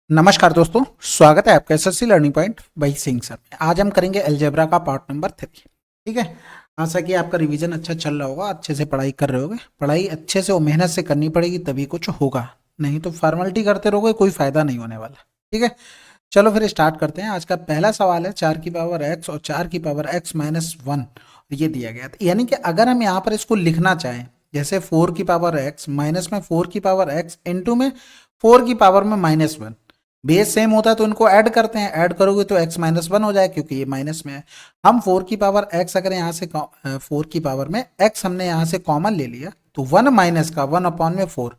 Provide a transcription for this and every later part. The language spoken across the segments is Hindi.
नमस्कार दोस्तों, स्वागत है आपका एसएससी लर्निंग पॉइंट वही सिंह सर में। आज हम करेंगे अलजेब्रा का पार्ट नंबर 3। ठीक है, आशा कि आपका रिवीजन अच्छा चल रहा होगा, अच्छे से पढ़ाई कर रहे होगे। पढ़ाई अच्छे से और मेहनत से करनी पड़ेगी तभी कुछ होगा, नहीं तो फॉर्मेलिटी करते रहोगे कोई फायदा नहीं होने वाला। ठीक है, चलो फिर स्टार्ट करते हैं। आज का पहला सवाल है 4 की पावर x और 4 की पावर x माइनस 1 ये दिया गया था। यानी कि अगर हम यहाँ पर इसको लिखना चाहें जैसे 4 की पावर x माइनस में 4 की पावर x इंटू में 4 की पावर में माइनस 1, बेस सेम होता है तो इनको ऐड करते हैं। ऐड करोगे तो x माइनस 1 हो जाए क्योंकि ये माइनस में है। हम 4 की पावर x अगर यहाँ से 4 की पावर में x हमने यहाँ से कॉमन ले लिया तो 1 माइनस का 1 अपॉन में 4,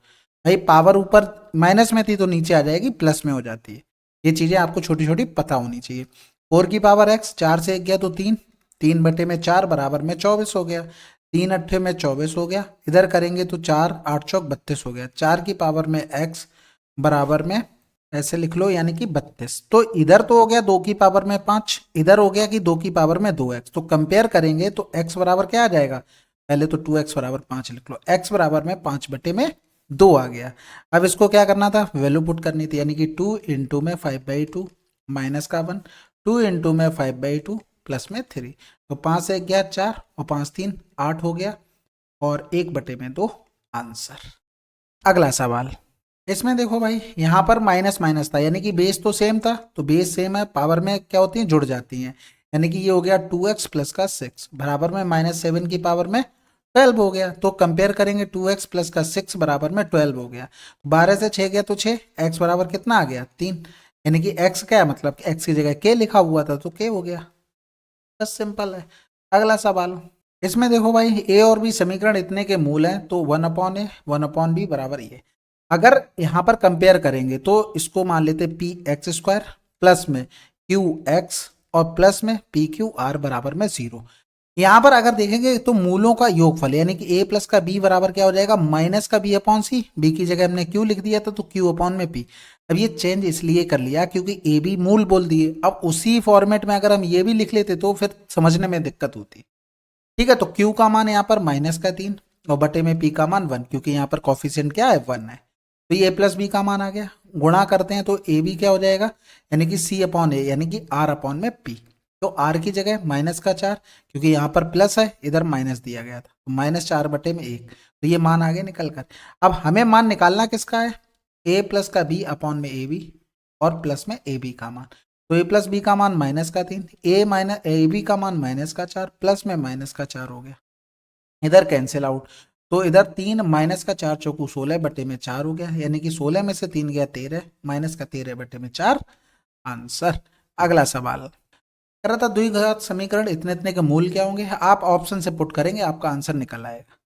भाई पावर ऊपर माइनस में थी तो नीचे आ जाएगी प्लस में हो जाती है। ये चीजें आपको छोटी छोटी पता होनी चाहिए। 4 की पावर x 4 से 1 गया तो 3, 3 बटे में 4 बराबर में 24 हो गया, 3 अट्ठे में 24 हो गया। इधर करेंगे तो 4 8 चौक 32 हो गया। 4 की पावर में x बराबर में ऐसे लिख लो यानी कि 32। तो इधर तो हो गया 2 की पावर में 5, इधर हो गया कि 2 की पावर में 2x। तो कंपेयर करेंगे तो x बराबर क्या आ जाएगा, पहले तो 2x बराबर 5 लिख लो, x बराबर में 5 बटे में 2 आ गया। अब इसको क्या करना था, वैल्यू पुट करनी थी, यानी कि 2 इंटू में 5/2 माइनस का 1, 2 इंटू में 5/2 प्लस में 3। तो 5 से 1 गया 4 और 5 3 8 हो गया और 1 बटे में 2 आंसर। अगला सवाल, इसमें देखो भाई यहाँ पर माइनस माइनस था यानी कि बेस तो सेम था, तो बेस सेम है, पावर में क्या होती है जुड़ जाती हैं। यानी कि ये हो गया 2x प्लस का 6 बराबर में माइनस 7 की पावर में 12 हो गया। तो कंपेयर करेंगे 2x प्लस का 6 बराबर में 12 हो गया। 12 से 6 गया तो 6, x बराबर कितना आ गया 3। यानी कि x क्या है, मतलब x की जगह k लिखा हुआ था तो k हो गया। बस सिंपल है। अगला सवाल, इसमें देखो भाई a और b समीकरण इतने के मूल हैं तो 1/a 1/b बराबर ये। अगर यहाँ पर कंपेयर करेंगे तो इसको मान लेते पी एक्स स्क्वायर प्लस में क्यू एक्स और प्लस में पी क्यू आर बराबर में 0। यहाँ पर अगर देखेंगे तो मूलों का योगफल यानी कि a प्लस का b बराबर क्या हो जाएगा, माइनस का b अपॉन सी, b की जगह हमने q लिख दिया था तो q अपॉन में p। अब ये चेंज इसलिए कर लिया क्योंकि a b मूल बोल दिए। अब उसी फॉर्मेट में अगर हम ये भी लिख लेते तो फिर समझने में दिक्कत होती। ठीक है, तो q का मान यहाँ पर माइनस का 3 और बटे में p का मान 1, क्योंकि यहाँ पर कॉफिशिएंट क्या है 1 है। तो ये a प्लस बी का मान आ गया। गुणा करते हैं तो ए बी क्या हो जाएगा, यानी कि c अपॉन ए यानी कि r अपॉन में p। तो r की जगह माइनस का 4, क्योंकि यहाँ पर प्लस है इधर माइनस दिया गया था, तो माइनस 4 बटे में 1। तो ये मान आ गया निकल कर। अब हमें मान निकालना किसका है, a प्लस का b अपॉन में ए बी और प्लस में ए बी का मान। तो a प्लस बी का मान माइनस का 3, ए बी का मान माइनस का 4 प्लस में माइनस का 4 हो गया। इधर कैंसिल आउट, तो इधर 3 माइनस का 4 चौकू 16 बटे में 4 हो गया, यानी कि 16 में से 3 गया 13, माइनस का 13 बटे में 4 आंसर। अगला सवाल कर रहा था द्विघात समीकरण इतने इतने के मूल क्या होंगे, आप ऑप्शन से पुट करेंगे आपका आंसर निकल आएगा।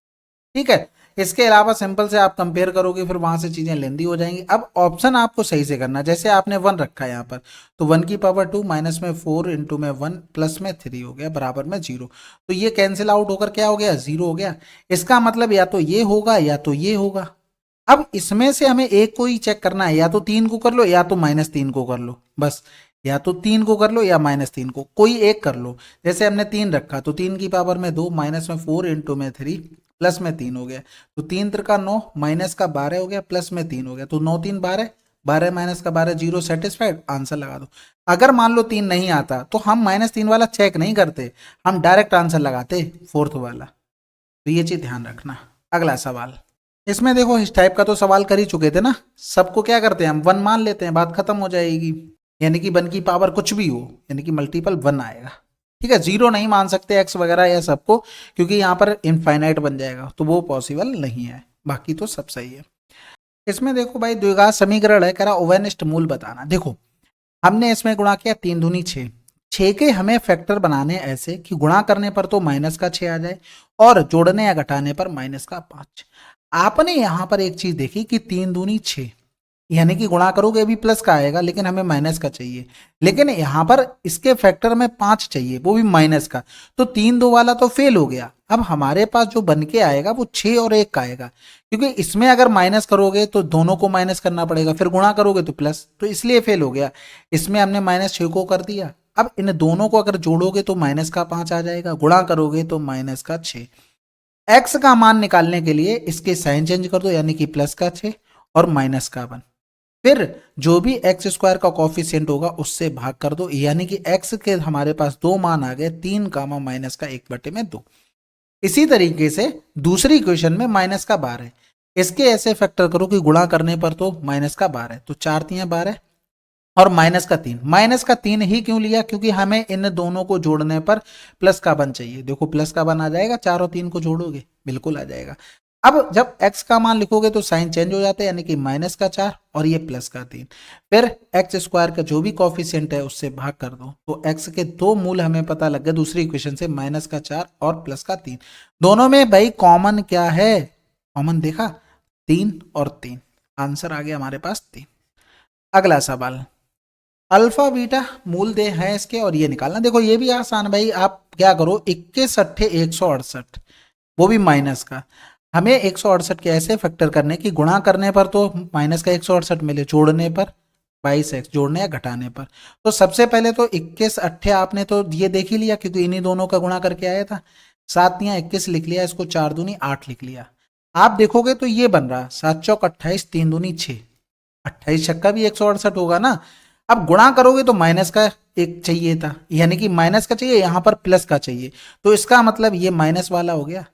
ठीक है, इसके अलावा सिंपल से आप कंपेयर करोगे फिर वहां से चीजें लेंदी हो जाएंगी। अब ऑप्शन आपको सही से करना, जैसे आपने 1 रखा है यहाँ पर तो 1 की पावर 2 माइनस में 4 इंटू में 1 प्लस में 3 हो गया बराबर में 0। तो ये कैंसिल आउट होकर क्या हो गया 0 हो गया। इसका मतलब या तो ये होगा या तो ये होगा। अब इसमें से हमें एक को ही चेक करना है, या तो 3 को कर लो या तो -3 को कर लो, बस या तो 3 को कर लो या -3 को, कोई एक कर लो। जैसे हमने 3 रखा तो 3 की पावर में 2 माइनस में 4 इंटू में 3 प्लस में 3 हो गया। तो 3 त्रिका 9 माइनस का 12 हो गया प्लस में 3 हो गया। तो 9 3 12, 12 माइनस का 12 0, सेटिस्फाइड आंसर लगा दो। अगर मान लो 3 नहीं आता तो हम -3 वाला चेक नहीं करते, हम डायरेक्ट आंसर लगाते फोर्थ वाला। तो ये चीज ध्यान रखना। अगला सवाल, इसमें देखो इस टाइप का तो सवाल कर ही चुके थे ना, सबको क्या करते हैं हम 1 मान लेते हैं, बात खत्म हो जाएगी। यानी कि 1 की पावर कुछ भी हो यानी कि मल्टीपल 1 आएगा। ठीक है, 0 नहीं मान सकते x वगैरह या सबको, क्योंकि यहाँ पर इनफाइनाइट बन जाएगा तो वो पॉसिबल नहीं है। बाकी तो सब सही है। इसमें देखो भाई द्विघात समीकरण है, कह रहा ओवेनिस्ट मूल बताना। देखो हमने इसमें गुणा किया 3 दूनी 6, 6 के हमें फैक्टर बनाने ऐसे कि गुणा करने पर तो माइनस का 6 आ जाए और जोड़ने या घटाने पर माइनस का 5। आपने यहां पर एक चीज देखी कि 3 दूनी 6, यानी कि गुणा करोगे भी प्लस का आएगा लेकिन हमें माइनस का चाहिए। लेकिन यहां पर इसके फैक्टर में 5 चाहिए वो भी माइनस का, तो 3 2 वाला तो फेल हो गया। अब हमारे पास जो बन के आएगा वो 6 और 1 का आएगा, क्योंकि इसमें अगर माइनस करोगे तो दोनों को माइनस करना पड़ेगा, फिर गुणा करोगे तो प्लस, तो इसलिए फेल हो गया। इसमें हमने -6 को कर दिया। अब इन दोनों को अगर जोड़ोगे तो माइनस का 5 आ जाएगा, गुणा करोगे तो माइनस का 6। एक्स का मान निकालने के लिए इसके साइन चेंज कर दो, यानी कि प्लस का 6 और माइनस का 1। फिर जो भी एक्स स्क्वायर का कॉफिशिएंट होगा उससे भाग कर दो, यानी कि एक्स के हमारे पास दो मान आ गए, 3 कामा माइनस का 1/2। इसी तरीके से दूसरी इक्वेशन में माइनस का 12 है, इसके ऐसे फैक्टर करो कि गुणा करने पर तो माइनस का 12 है, तो 4 तियां 12 और माइनस का 3 ही क्यों लिया, क्योंकि हमें इन दोनों को जोड़ने पर प्लस का 1 चाहिए। देखो प्लस का 1 आ जाएगा, 4 और 3 को जोड़ोगे बिल्कुल आ जाएगा। अब जब x का मान लिखोगे तो साइन चेंज हो जाता है, यानी कि -4 और ये +3। फिर एक्स स्क्वायर का जो भी कॉफिशिएंट है उससे भाग कर दो, तो x के दो मूल हमें पता लग गया दूसरी इक्वेशन से, -4 और +3। दोनों में भाई कॉमन क्या है, कॉमन देखा 3 और 3, आंसर आ गया हमारे पास 3। अगला सवाल, अल्फा बीटा मूल दे है इसके और ये निकालना। देखो ये भी आसान है भाई, आप क्या करो 21 अट्ठे 168, वो भी माइनस का। हमें 168 के ऐसे फैक्टर करने की गुणा करने पर तो माइनस का 168 मिले, जोड़ने पर 22x, जोड़ने या घटाने पर। तो सबसे पहले तो 21 अट्ठे आपने तो ये देख ही लिया क्योंकि इन्हीं दोनों का गुणा करके आया था, 7 या 21 लिख लिया, इसको 4 दूनी 8 लिख लिया। आप देखोगे तो ये बन रहा 7 चौक 28, 3 दूनी 6, 28 छक्का भी 168 होगा ना। अब गुणा करोगे तो माइनस का एक चाहिए था, यानी कि माइनस का चाहिए, यहां पर प्लस का चाहिए, तो इसका मतलब ये माइनस वाला हो गया।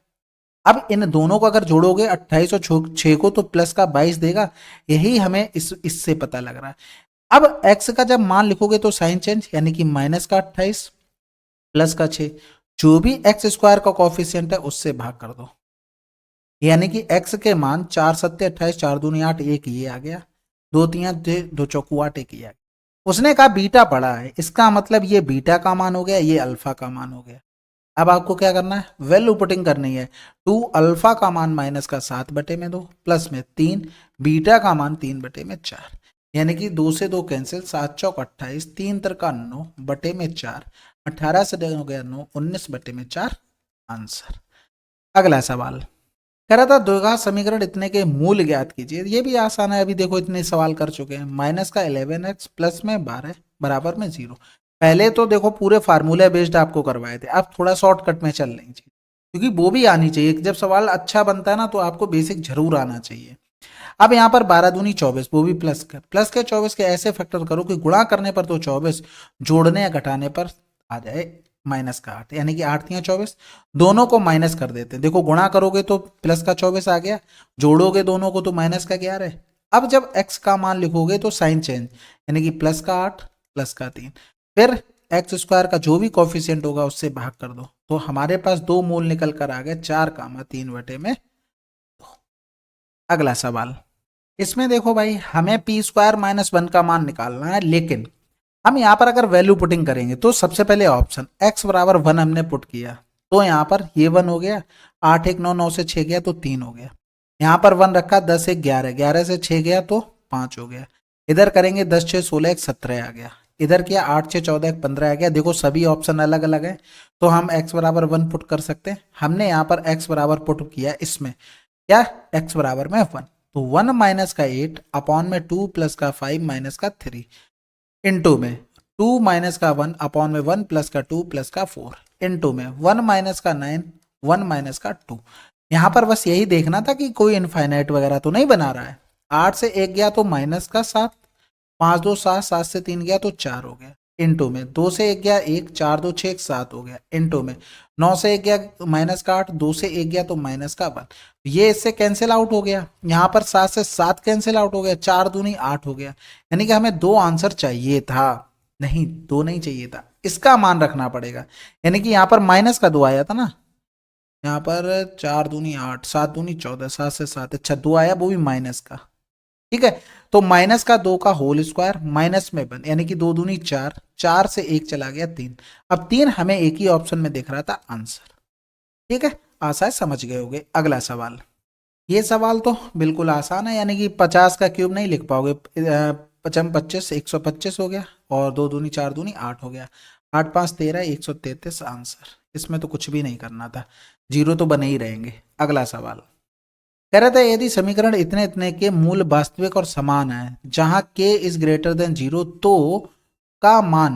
अब इन दोनों को अगर जोड़ोगे 28 और 6 को तो प्लस का 22 देगा, यही हमें इससे पता लग रहा है। अब x का जब मान लिखोगे तो साइन चेंज, यानी कि माइनस का 28 प्लस का 6, जो भी एक्स स्क्वायर का कॉफिशिएंट है उससे भाग कर दो, यानी कि x के मान 4 सत्ते 28, 4 दूनी 8, एक ये आ गया, 2 तियां 2 चौकू 8, एक ये आ गया। उसने कहा बीटा पड़ा है, इसका मतलब ये बीटा का मान हो गया, ये अल्फा का मान हो गया। अब आपको क्या करना है, वैल्यू पुटिंग करनी है। 2 अल्फा का मान माइनस का 7/2 प्लस में 3 बीटा का मान 3/4, यानी कि 2 से 2 कैंसिल, 7 चौक 28, 3 तिरका 9/4, 18 से हो गया 9, 19/4 आंसर। अगला सवाल कह रहा था द्विघात समीकरण इतने के मूल ज्ञात कीजिए। ये भी आसान है, अभी देखो इतने सवाल कर चुके हैं। माइनस का 11x प्लस में 12 बराबर में 0। पहले तो देखो पूरे फार्मूला बेस्ड आपको करवाए थे, अब थोड़ा शॉर्टकट में चल रही चाहिए, क्योंकि वो भी आनी चाहिए। जब सवाल अच्छा बनता है ना तो आपको बेसिक जरूर आना चाहिए। अब यहाँ पर 12 दूनी 24, वो भी प्लस के 24 के ऐसे फैक्टर करो कि गुणा करने पर तो 24, जोड़ने या घटाने पर आ जाए माइनस का 8, यानी कि 8 या 24, दोनों को माइनस कर देते हैं। देखो गुणा करोगे तो प्लस का 24 आ गया, जोड़ोगे दोनों को तो माइनस का 11 है। अब जब x का मान लिखोगे तो साइन चेंज, यानी कि प्लस का 8 प्लस का 3, फिर एक्स स्क्वायर का जो भी कॉफिशिएंट होगा उससे भाग कर दो, तो हमारे पास दो मूल निकल कर आ गए, 4,3/2। अगला सवाल, इसमें देखो भाई हमें पी स्क्वायर -1 का मान निकालना है, लेकिन हम यहाँ पर अगर वैल्यू पुटिंग करेंगे तो सबसे पहले ऑप्शन x बराबर 1 हमने पुट किया, तो यहाँ पर ये 1 हो गया, 8 1 9 9 से 6 गया तो 3 हो गया। यहाँ पर 1 रखा, 10 1 11, 11 से 6 गया तो 5 हो गया। इधर करेंगे 10 6 16 1 17 आ गया। इधर किया 8 6 14 1 15 आ गया। देखो सभी ऑप्शन अलग अलग है, तो हम x बराबर 1 पुट कर सकते हैं। हमने यहाँ पर x बराबर पुट किया, इसमें क्या x बराबर में 1, तो 1 माइनस का 8 अपॉन में 2 प्लस का 5 माइनस का 3 इनटू में 2 माइनस का 1 अपॉन में 1 प्लस का 2 प्लस का 4 इनटू में 1 माइनस का 9 1 माइनस का 2। यहाँ पर बस यही देखना था कि कोई इनफाइनाइट वगैरह तो नहीं बना रहा है। 8 से 1 गया तो माइनस का 7, 5 2 7, 7 से 3 गया तो 4 हो गया इनटू में 2 से 1 गया 1, 4 2 6 7 हो गया इनटू में 9 से 1 गया माइनस का 8, 2 से 1 गया तो माइनस का 1, ये इससे कैंसिल आउट हो गया। यहाँ पर 7 से 7 कैंसिल आउट हो गया, 4 दूनी 8 हो गया, यानी कि हमें दो आंसर चाहिए था, नहीं दो नहीं चाहिए था, इसका मान रखना पड़ेगा। यानी कि यहाँ पर माइनस का 2 आया था ना, यहाँ पर 4 दूनी 8, 7 दूनी 14, 7 से 7, अच्छा 2 आया, वो भी माइनस का, ठीक है। तो माइनस का 2 का होल स्क्वायर माइनस में 1, यानी कि 2 दूनी 4, 4 से 1 चला गया 3। अब 3 हमें एक ही ऑप्शन में दिख रहा था आंसर, ठीक है। आशा है समझ गए होगे। अगला सवाल, ये सवाल तो बिल्कुल आसान है, यानी कि 50 का क्यूब नहीं लिख पाओगे। 55 25 125 हो गया, और 2 दूनी 4 दूनी 8 हो गया, 8 5 13 133 आंसर। इसमें तो कुछ भी नहीं करना था, जीरो तो बने ही रहेंगे। अगला सवाल कह रहा था यदि समीकरण इतने इतने के मूल वास्तविक और समान है, जहां k इज ग्रेटर देन 0, तो का मान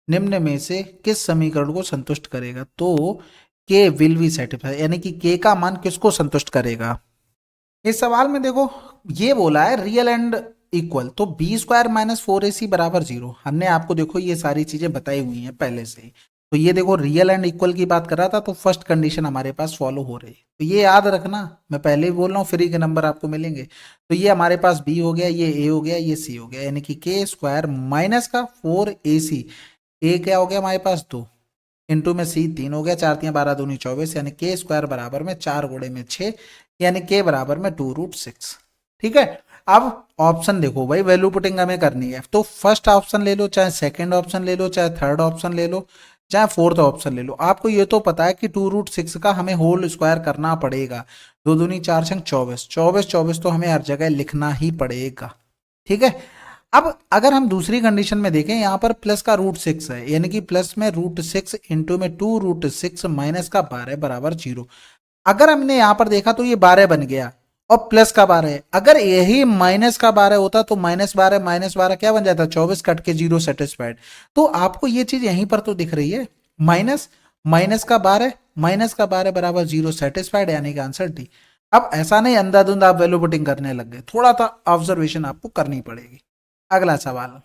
निम्न में से किस समीकरण को संतुष्ट करेगा। तो k विल बी सेटिस्फाई, यानी कि k का मान किसको संतुष्ट करेगा। इस सवाल में देखो ये बोला है रियल एंड इक्वल, तो बी स्क्वायर माइनस 4ac बराबर 0। हमने आपको देखो ये सारी चीजें बताई हुई हैं पहले से ही। तो ये देखो रियल एंड इक्वल की बात कर रहा था, तो फर्स्ट कंडीशन हमारे पास फॉलो हो रही है। तो ये याद रखना, मैं पहले ही बोल रहा हूँ फ्री के नंबर आपको मिलेंगे। तो ये हमारे पास बी हो गया, ये ए हो गया, ये सी हो गया, यानी कि के स्क्वायर माइनस का 4ac। ए क्या हो गया हमारे पास 2, इंटू में सी 3 हो गया, 4×3 = 12 24, यानी के स्क्वायर बराबर में 4×6, यानी के बराबर में 2√6। ठीक है। अब ऑप्शन देखो भाई, वैल्यू पुटिंग हमें करनी है, तो फर्स्ट ऑप्शन ले लो, चाहे सेकंड ऑप्शन ले लो, चाहे थर्ड ऑप्शन ले लो, चाहे फोर्थ ऑप्शन ले लो। आपको ये तो पता है कि 2√6 का हमें होल स्क्वायर करना पड़ेगा। 2×2=4 = 24, 24 तो हमें हर जगह लिखना ही पड़ेगा। ठीक है। अब अगर हम दूसरी कंडीशन में देखें, यहां पर प्लस का √6 है, यानी कि प्लस में √6 इंटू में 2√6 माइनस का 12 बराबर 0। अगर हमने यहां पर देखा तो ये 12 बन गया, और प्लस का 12 है। अगर यही माइनस का 12 होता तो -12 क्या बन जाता, 24 कट के 0 सेटिस्फाइड। तो आपको ये चीज यहीं पर तो दिख रही है, माइनस माइनस का 12, माइनस का 12 बराबर 0 सेटिस्फाइड, यानी कि आंसर डी। अब ऐसा नहीं अंधाधुंध आप वैल्यू पुटिंग करने लग गए, थोड़ा सा ऑब्जर्वेशन आपको करनी पड़ेगी। अगला सवाल,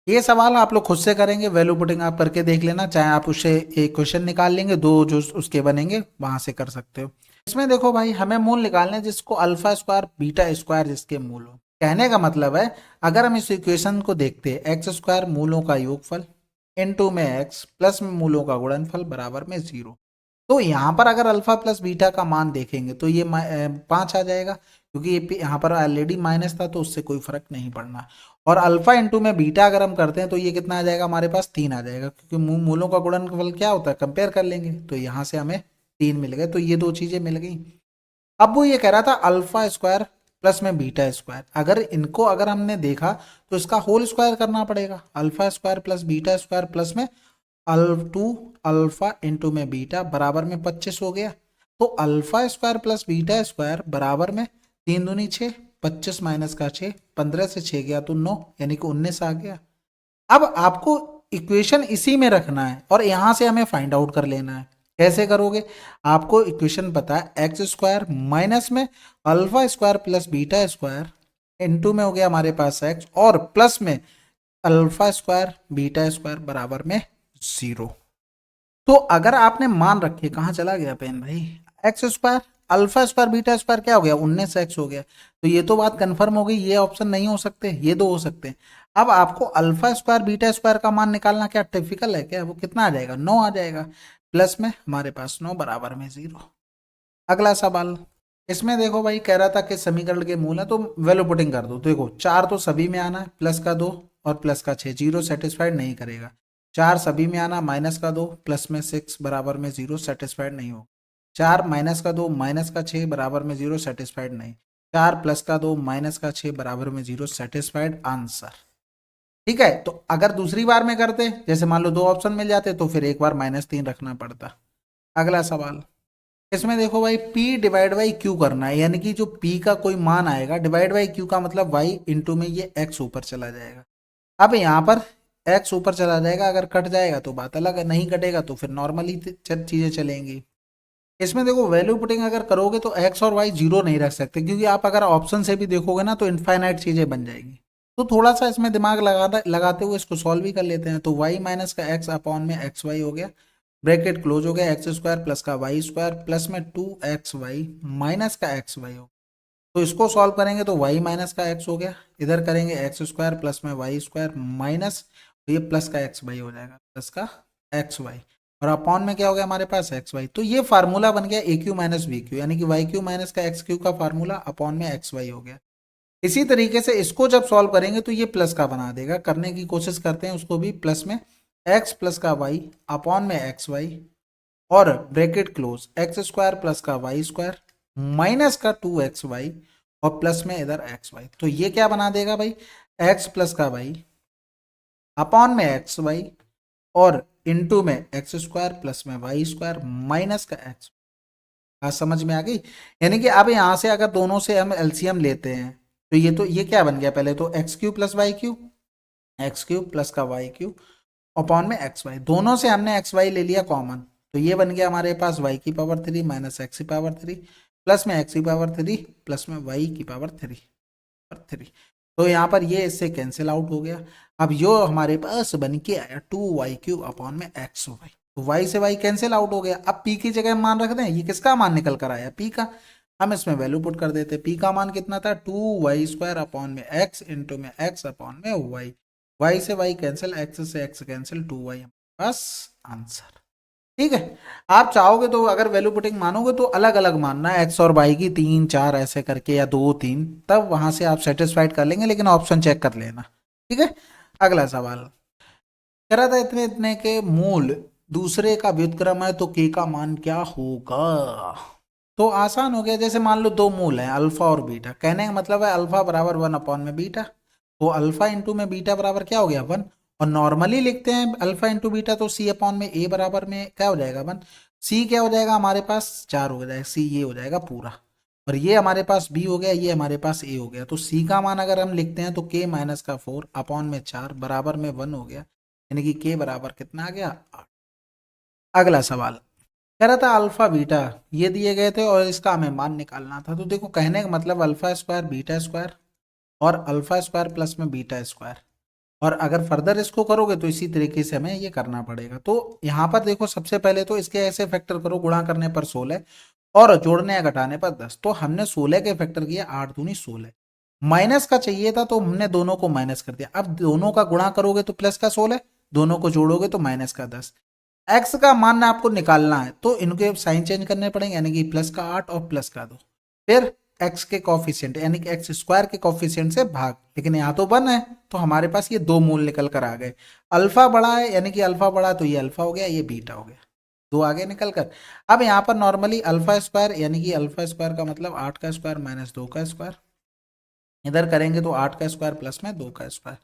ये सवाल आप लोग खुद से करेंगे, वैल्यू पुटिंग आप करके देख लेना, चाहे आप उससे एक क्वेश्चन निकाल लेंगे, दो जो उसके बनेंगे वहां से कर सकते हो। इसमें देखो भाई, हमें मूल निकालने हैं जिसको अल्फा स्क्वायर बीटा स्क्वायर जिसके मूल हो। कहने का मतलब है, अगर हम इस इक्वेशन को देखते हैं, एक्स स्क्वायर मूलों का योगफल इनटू में एक्स प्लस में मूलों का गुणनफल बराबर में 0। तो यहाँ पर अगर अल्फा प्लस बीटा का मान देखेंगे तो ये 5 आ जाएगा, क्योंकि ये यहाँ पर ऑलरेडी माइनस था, तो उससे कोई फर्क नहीं पड़ना। और अल्फा इंटू में बीटा अगर हम करते हैं तो ये कितना आ जाएगा हमारे पास, 3 आ जाएगा, क्योंकि मूलों का गुणनफल क्या होता है, कंपेयर कर लेंगे, तो यहाँ से हमें 3 मिल गए, तो ये दो चीजें मिल गई। अब वो ये कह रहा था अल्फा स्क्वायर प्लस में बीटा स्क्वायर, अगर इनको अगर हमने देखा तो इसका होल स्क्वायर करना पड़ेगा। Alpha square plus beta square plus में 2 अल्फा इंटू में बीटा बराबर में 25 हो गया। तो alpha square plus beta square बराबर में 3 दूनी 6, 25 माइनस का 6, 15 से 6 गया तो 9, यानी कि 19 आ गया। अब आपको इक्वेशन इसी में रखना है और यहां से हमें फाइंड आउट कर लेना है। कैसे करोगे, आपको इक्वेशन पता है, एक्स स्क्वायर माइनस में alpha square plus beta square into में हो गया हमारे पास एक्स, और प्लस में अल्फा स्क्वायर बीटा स्क्वायर बराबर में 0। तो अगर आपने मान रखे, कहाँ चला गया पेन भाई, x square alpha square beta square क्या हो गया, 19x हो गया। तो ये तो बात कंफर्म हो गई, ये ऑप्शन नहीं हो सकते, ये दो हो सकते हैं। अब आपको अल्फा स्क्वायर बीटा स्क्वायर का मान निकालना क्या टिपिकल है क्या, वो कितना आ जाएगा, 9 आ जाएगा, प्लस में हमारे पास 9 बराबर में 0। अगला सवाल, इसमें देखो भाई कह रहा था कि समीकरण के मूल है, तो वैल्यू पुटिंग कर दो। देखो 4 तो सभी में आना है, प्लस का 2 और प्लस का 6, 0 सेटिस्फाइड नहीं करेगा। 4 सभी में आना, माइनस का 2 प्लस में 6 बराबर में 0 सेटिस्फाइड नहीं हो। 4 माइनस का 2 माइनस का 6 बराबर में 0 सेटिस्फाइड नहीं। 4 प्लस का 2 माइनस का 6 बराबर में 0 सेटिस्फाइड, आंसर। ठीक है। तो अगर दूसरी बार में करते, जैसे मान लो 2 ऑप्शन मिल जाते, तो फिर एक बार -3 रखना पड़ता। अगला सवाल, इसमें देखो भाई p डिवाइड बाई q करना है, यानी कि जो p का कोई मान आएगा, डिवाइड बाई q का मतलब y इंटू में ये x ऊपर चला जाएगा। अब यहाँ पर x ऊपर चला जाएगा, अगर कट जाएगा तो बात अलग है, नहीं कटेगा तो फिर नॉर्मली चीजें चलेंगी। इसमें देखो वैल्यू पुटिंग अगर करोगे तो x और y 0 नहीं रख सकते, क्योंकि आप अगर ऑप्शन से भी देखोगे ना तो इनफाइनाइट चीजें बन जाएंगी। तो थोड़ा सा इसमें दिमाग लगाते हुए इसको सॉल्व भी कर लेते हैं। तो y माइनस का x अपॉन में एक्स वाई हो गया, ब्रैकेट क्लोज हो गया, एक्स स्क्वायर प्लस का वाई स्क्वायर प्लस में 2xy माइनस का xy हो। तो इसको सॉल्व करेंगे तो y माइनस का x हो गया, इधर करेंगे एक्स स्क्वायर प्लस में वाई स्क्वायर माइनस, तो ये प्लस का xy हो जाएगा, प्लस का xy, और अपॉन में क्या हो गया हमारे पास xy। तो ये फार्मूला बन गया AQ माइनस BQ, यानी कि YQ माइनस का XQ का फार्मूला अपॉन में XY हो गया। इसी तरीके से इसको जब सॉल्व करेंगे तो ये प्लस का बना देगा, करने की कोशिश करते हैं उसको भी, प्लस में x प्लस का y अपॉन में xy, और bracket close x square plus का वाई स्क्वायर माइनस का 2xy, और प्लस में इधर xy। तो ये क्या बना देगा भाई, x प्लस का y अपॉन में xy, और इनटू में एक्स स्क्वायर प्लस में वाई स्क्वायर माइनस का x। बात समझ में आ गई। यानी कि अब यहां से अगर दोनों से हम एलसीएम लेते हैं तो ये क्या बन गया, पहले तो x cube plus y cube, x cube plus का वाई क्यूब अपॉन में एक्स वाई, दोनों से हमने एक्स वाई ले लिया कॉमन, तो ये बन गया हमारे पास y की पावर 3 माइनस एक्स की पावर 3 प्लस में एक्स की पावर 3 प्लस में y की पावर 3। तो यहाँ पर ये इससे कैंसिल आउट हो गया। अब यो हमारे पास बन के आया 2y³ अपॉन में xy, तो y से y कैंसिल आउट हो गया। अब p की जगह मान रख दें, ये किसका मान निकल कर आया, p का। हम इसमें वैल्यू पुट कर देते, p का मान कितना था 2y² अपॉन में x इंटू में x अपॉन में y, y से y कैंसिल, x से x कैंसिल, 2y बस आंसर। ठीक है। आप चाहोगे तो अगर वैल्यू पुटिंग मानोगे तो अलग अलग मानना एक्स और वाई की 3 4 ऐसे करके या 2 3, तब वहां से आप सेटिस्फाइड कर लेंगे, लेकिन ऑप्शन चेक कर लेना। ठीक है। अगला सवाल कह रहा था इतने इतने के मूल दूसरे का व्युत्क्रम है तो के का मान क्या होगा। तो आसान हो गया, जैसे मान लो दो मूल हैं अल्फा और बीटा, कहने का मतलब है अल्फा बराबर 1 अपॉन में बीटा, तो अल्फा इंटू में बीटा बराबर क्या हो गया 1। और नॉर्मली लिखते हैं अल्फा इंटू बीटा, तो सी अपॉन में ए बराबर में क्या हो जाएगा 1। सी क्या हो जाएगा हमारे पास 4 हो जाएगा, सी ये हो जाएगा पूरा, और ये हमारे पास बी हो गया, ये हमारे पास ए हो गया। तो सी का मान अगर हम लिखते हैं तो के माइनस का 4 अपॉन में 4 बराबर में 1 हो गया, यानी कि के बराबर कितना आ गया 8। अगला सवाल कह रहा था अल्फा बीटा ये दिए गए थे और इसका हमें मान निकालना था। तो देखो कहने का मतलब अल्फा स्क्वायर बीटा स्क्वायर और अल्फा स्क्वायर प्लस में बीटा स्क्वायर, और अगर फर्दर इसको करोगे तो इसी तरीके से हमें ये करना पड़ेगा। तो यहाँ पर देखो सबसे पहले तो इसके ऐसे फैक्टर करो, गुणा करने पर 16 और जोड़ने या घटाने पर 10। तो हमने 16 के फैक्टर किया 8 दूनी 16, माइनस का चाहिए था तो हमने दोनों को माइनस कर दिया। अब दोनों का गुणा करोगे तो प्लस का 16, दोनों को जोड़ोगे तो माइनस का 10। एक्स का मान आपको निकालना है तो इनके साइन चेंज करने पड़ेंगे, यानी कि प्लस का 8 और प्लस का 2, फिर एक्स के कॉफिशिएंट यानी कि एक्स स्क्वायर के कॉफिशिएंट से भाग, लेकिन यहाँ तो 1 है तो हमारे पास ये दो मूल निकल कर आ गए। अल्फा बड़ा है यानी कि अल्फा बड़ा, तो ये अल्फा हो गया, ये बीटा हो गया, दो आगे निकल कर। अब यहाँ पर नॉर्मली अल्फा स्क्वायर यानी कि अल्फा स्क्वायर का मतलब 8 का स्क्वायर माइनस 2 का स्क्वायर, इधर करेंगे तो 8 का स्क्वायर प्लस में 2 का स्क्वायर,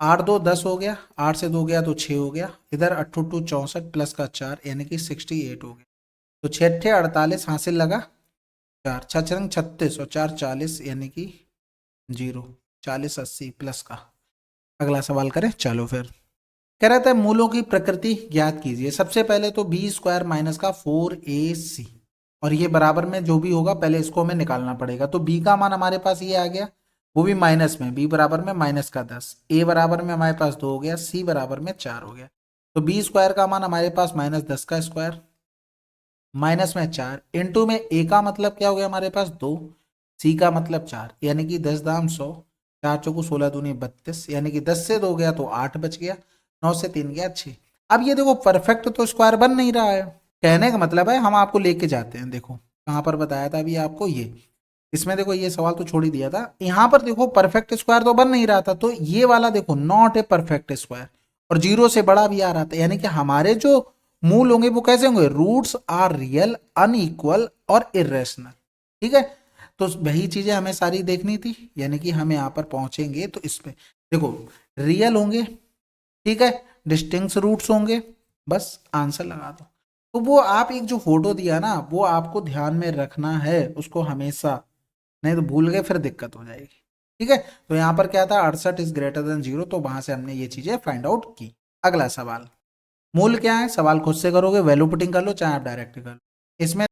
8 2 10 हो गया, 8 से 2 गया तो 6 हो गया, इधर 8 2 64 प्लस का 4 यानी कि 68 हो गया। तो 6 48 हासिल लगा 4, 6 36 और 4 40 यानी कि 0, 40 80 प्लस का। अगला सवाल करें, चलो फिर कह रहा था मूलों की प्रकृति ज्ञात कीजिए। सबसे पहले तो बी स्क्वायर माइनस का 4ac, और ये बराबर में जो भी होगा पहले इसको हमें निकालना पड़ेगा। तो बी का मान हमारे पास ये आ गया, वो भी माइनस में, बी बराबर में माइनस का 10, ए बराबर में हमारे पास 2 हो गया, सी बराबर में 4 हो गया। तो बी स्क्वायर का मान हमारे पास माइनस 10 का स्क्वायर माइनस में 4 इंटू में ए का मतलब क्या हो गया हमारे पास 2, सी का मतलब 4 यानी कि 10 दाम 100, 4 चौको 16 दूनी 32, यानी कि 10 से 2 गया तो 8 बच गया, 9 से 3 गया 6। अब ये देखो परफेक्ट तो स्क्वायर बन नहीं रहा है, कहने का मतलब है हम आपको लेके जाते हैं, देखो कहाँ पर बताया था अभी आपको, ये इसमें देखो ये सवाल तो छोड़ ही दिया था, यहाँ पर देखो परफेक्ट स्क्वायर तो बन नहीं रहा था, तो ये वाला देखो नॉट ए परफेक्ट स्क्वायर, और 0 से बड़ा भी आ रहा था, यानी कि हमारे जो मूल होंगे वो कैसे होंगे, रूट्स आर रियल अनइक्वल और इरेशनल। ठीक है। तो वही चीजें हमें सारी देखनी थी, यानी कि हम यहाँ पर पहुंचेंगे तो इस पे देखो रियल होंगे, ठीक है, डिस्टिंक्ट रूट्स होंगे, बस आंसर लगा दो। तो वो आप एक जो फोटो दिया ना वो आपको ध्यान में रखना है उसको हमेशा, नहीं तो भूल गए फिर दिक्कत हो जाएगी। ठीक है। तो यहाँ पर क्या था 68 इज ग्रेटर देन 0, तो वहां से हमने ये चीजें फाइंड आउट की। अगला सवाल मूल क्या है, सवाल खुद से करोगे, वैल्यू पुटिंग कर लो चाहे आप डायरेक्ट कर लो। इसमें